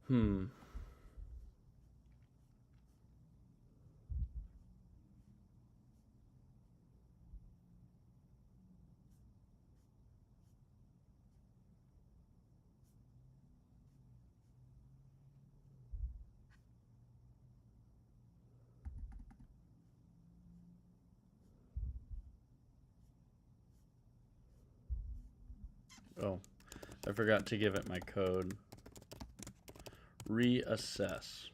Hmm. Oh, I forgot to give it my code. Reassess.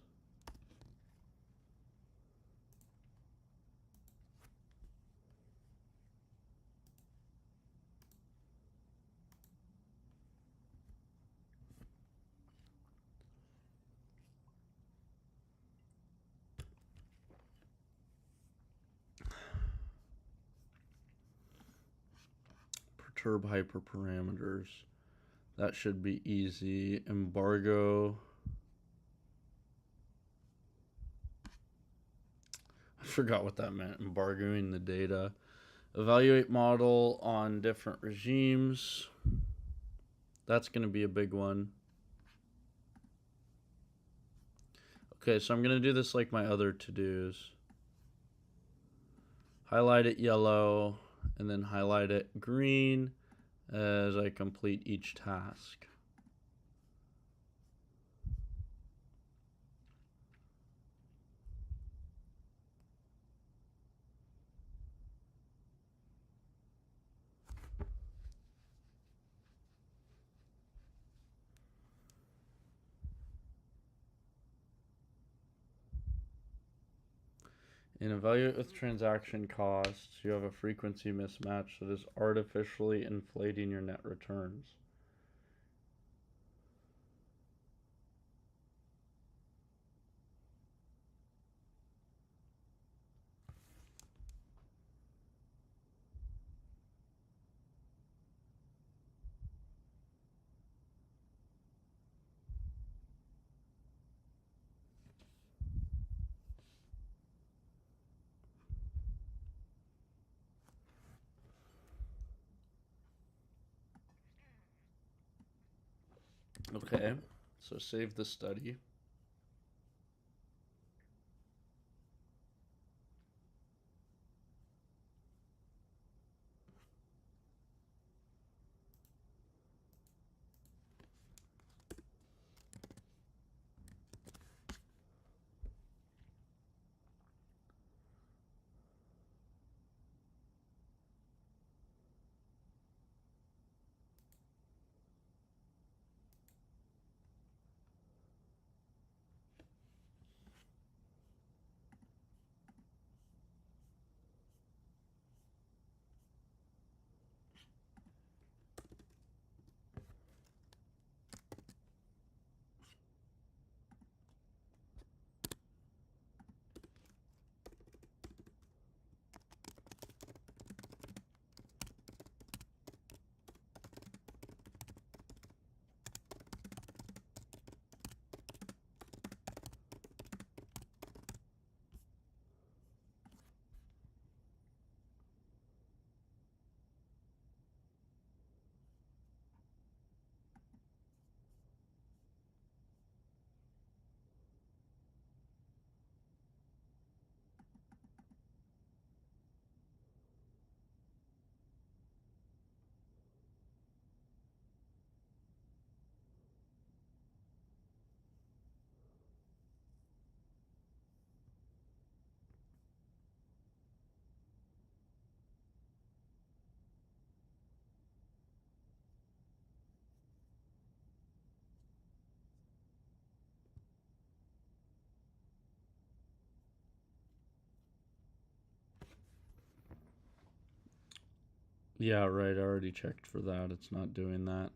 Perturb hyperparameters. That should be easy. Embargo. I forgot what that meant. Embargoing the data. Evaluate model on different regimes. That's going to be a big one. Okay, so I'm going to do this like my other to-dos. Highlight it yellow, and then highlight it green as I complete each task. In evaluate with transaction costs, you have a frequency mismatch that is artificially inflating your net returns. Okay, so save the study. Yeah, right, I already checked for that. It's not doing that.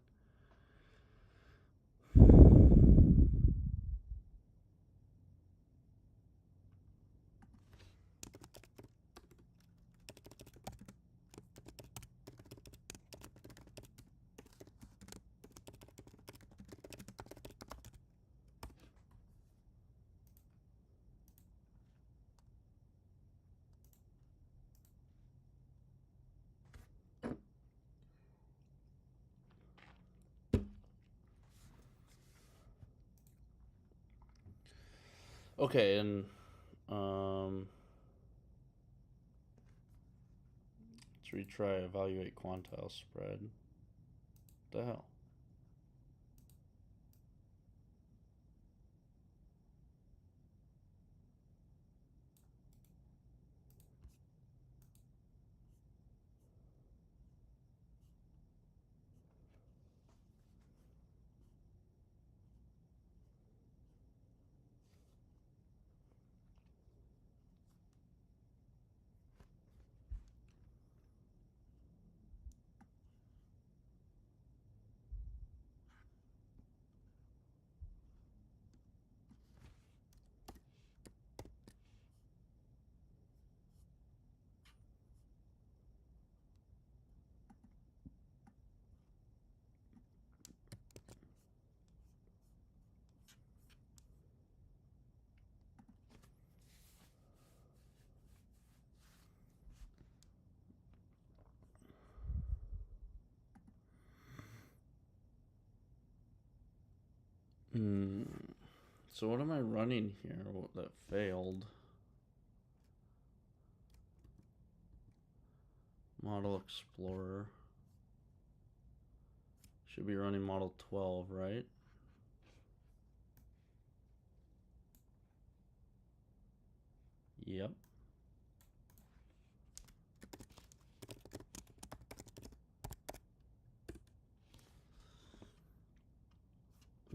Okay, and let's retry evaluate quantile spread. What the hell? So what am I running here that failed? Model Explorer. Should be running Model 12, right? Yep.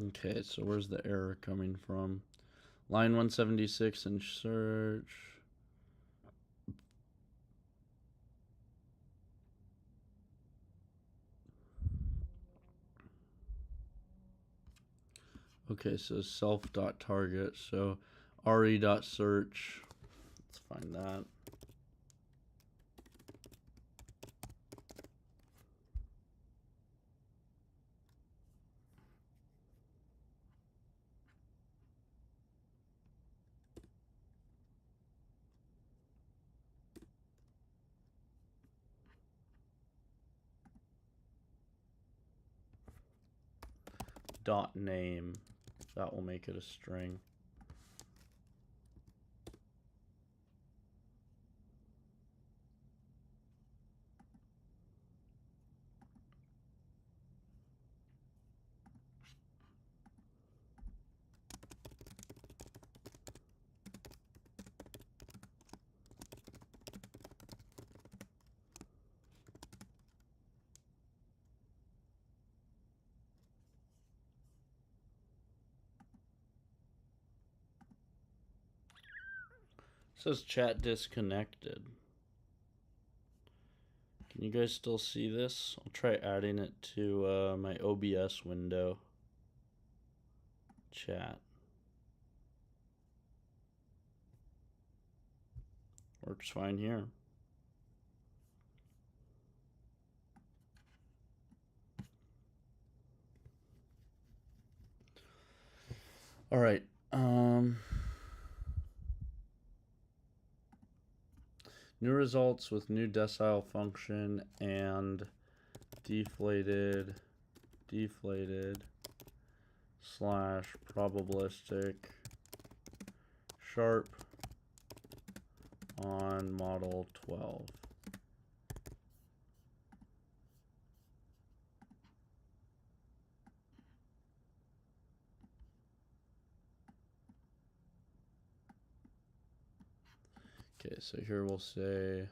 Okay, so where's the error coming from? Line 176 in search. Okay, so self.target. So re.search. Let's find that. Dot name. That will make it a string. It says chat disconnected. Can you guys still see this? I'll try adding it to my OBS window. Chat. Works fine here. All right. New results with new decile function and deflated slash probabilistic sharp on model 12. Okay, so here we'll say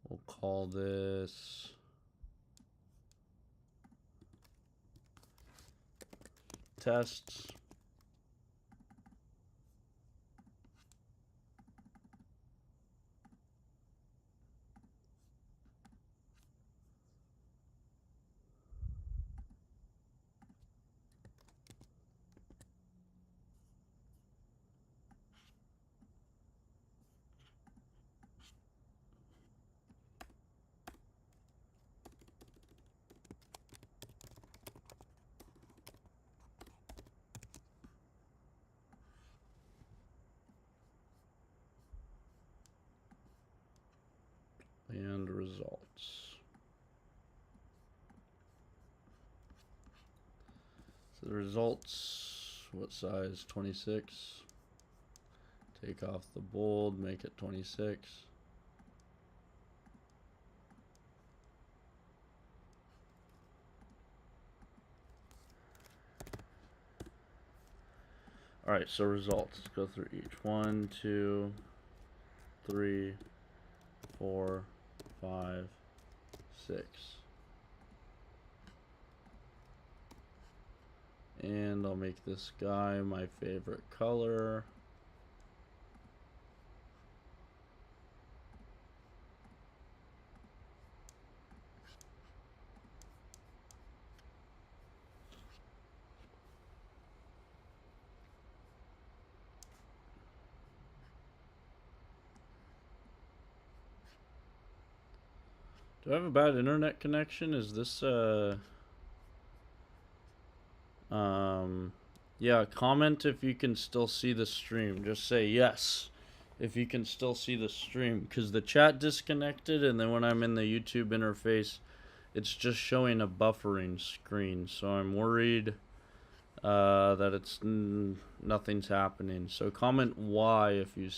we'll call this tests. and results. So the results, what size? 26. Take off the bold, make it 26. Alright, so results. Let's go through each. 1, 2, 3, 4, 5, 6. And I'll make this guy my favorite color. Do I have a bad internet connection? Is this yeah, comment if you can still see the stream. Just say yes if you can still see the stream, because the chat disconnected, and then when I'm in the YouTube interface, it's just showing a buffering screen. So I'm worried that it's nothing's happening. So comment Y if you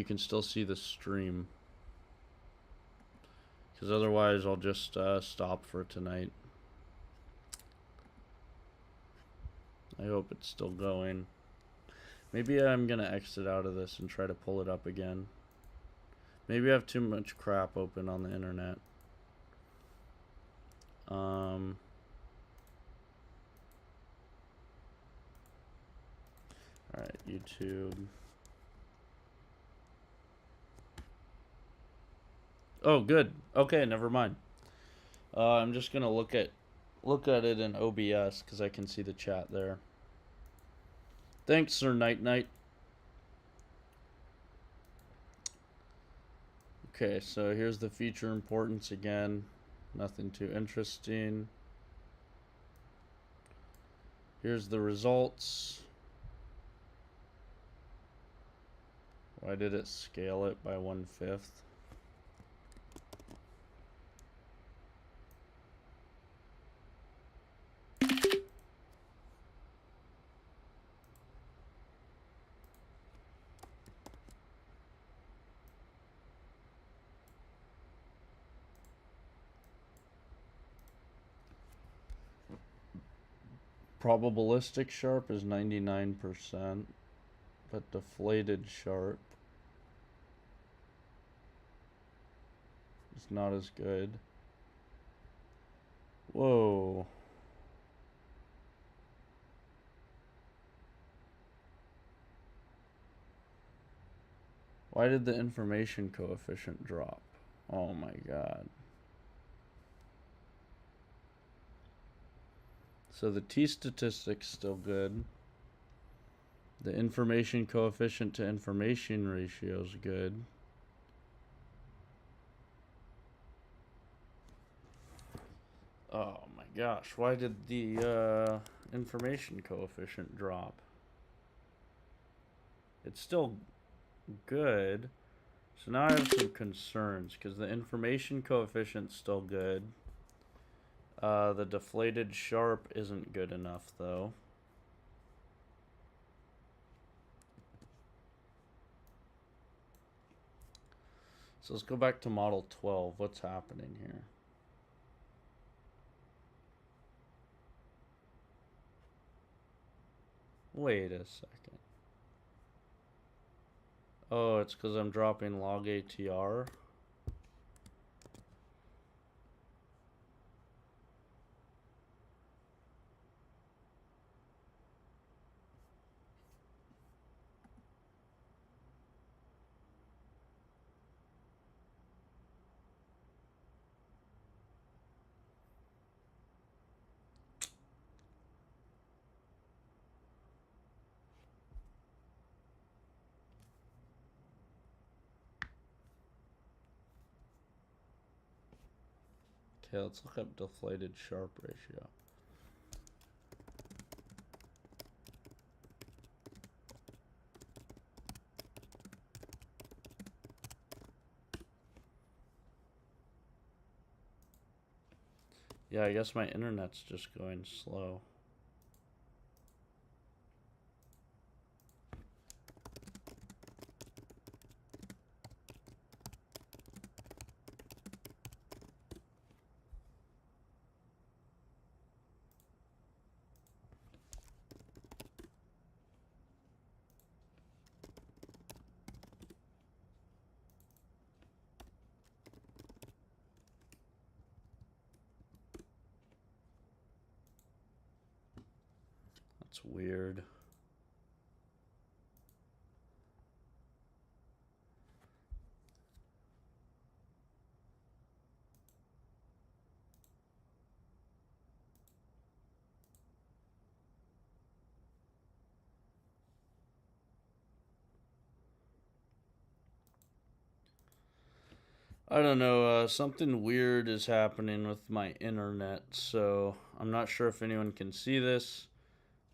can still see the stream, because otherwise I'll just stop for tonight. I hope it's still going. Maybe I'm gonna exit out of this and try to pull it up again. Maybe I have too much crap open on the internet. Alright, YouTube. Oh, good. Okay, never mind. I'm just gonna look at it in OBS because I can see the chat there. Thanks, Sir Night Night. Okay, so here's the feature importance again. Nothing too interesting. Here's the results. Why did it scale it by 1/5? Probabilistic sharp is 99%, but deflated sharp is not as good. Whoa. Why did the information coefficient drop? Oh my god. So the t-statistic's still good. The information coefficient to information ratio is good. Oh my gosh, why did the information coefficient drop? It's still good. So now I have some concerns because the information coefficient's still good. The deflated sharp isn't good enough though. So let's go back to model 12. What's happening here? Wait a second. Oh, it's because I'm dropping log ATR. Okay, let's look up deflated sharp ratio. Yeah, I guess my internet's just going slow. That's weird. I don't know, something weird is happening with my internet, so I'm not sure if anyone can see this.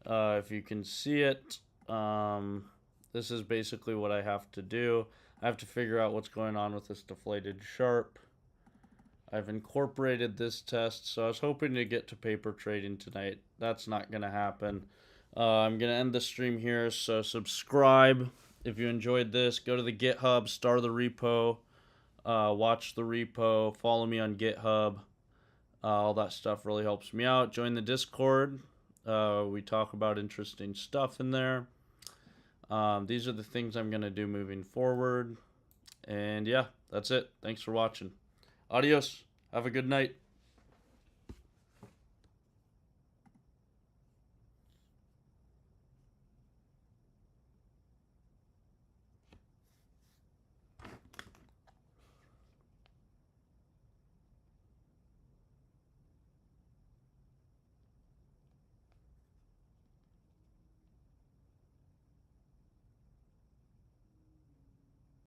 If you can see it, this is basically what I have to do. I have to figure out what's going on with this deflated sharp. I've incorporated this test, so I was hoping to get to paper trading tonight. That's not going to happen. I'm going to end the stream here, so subscribe if you enjoyed this. Go to the GitHub, start the repo, watch the repo, follow me on GitHub. All that stuff really helps me out. Join the Discord. We talk about interesting stuff in there. These are the things I'm going to do moving forward. And yeah, that's it. Thanks for watching. Adios. Have a good night.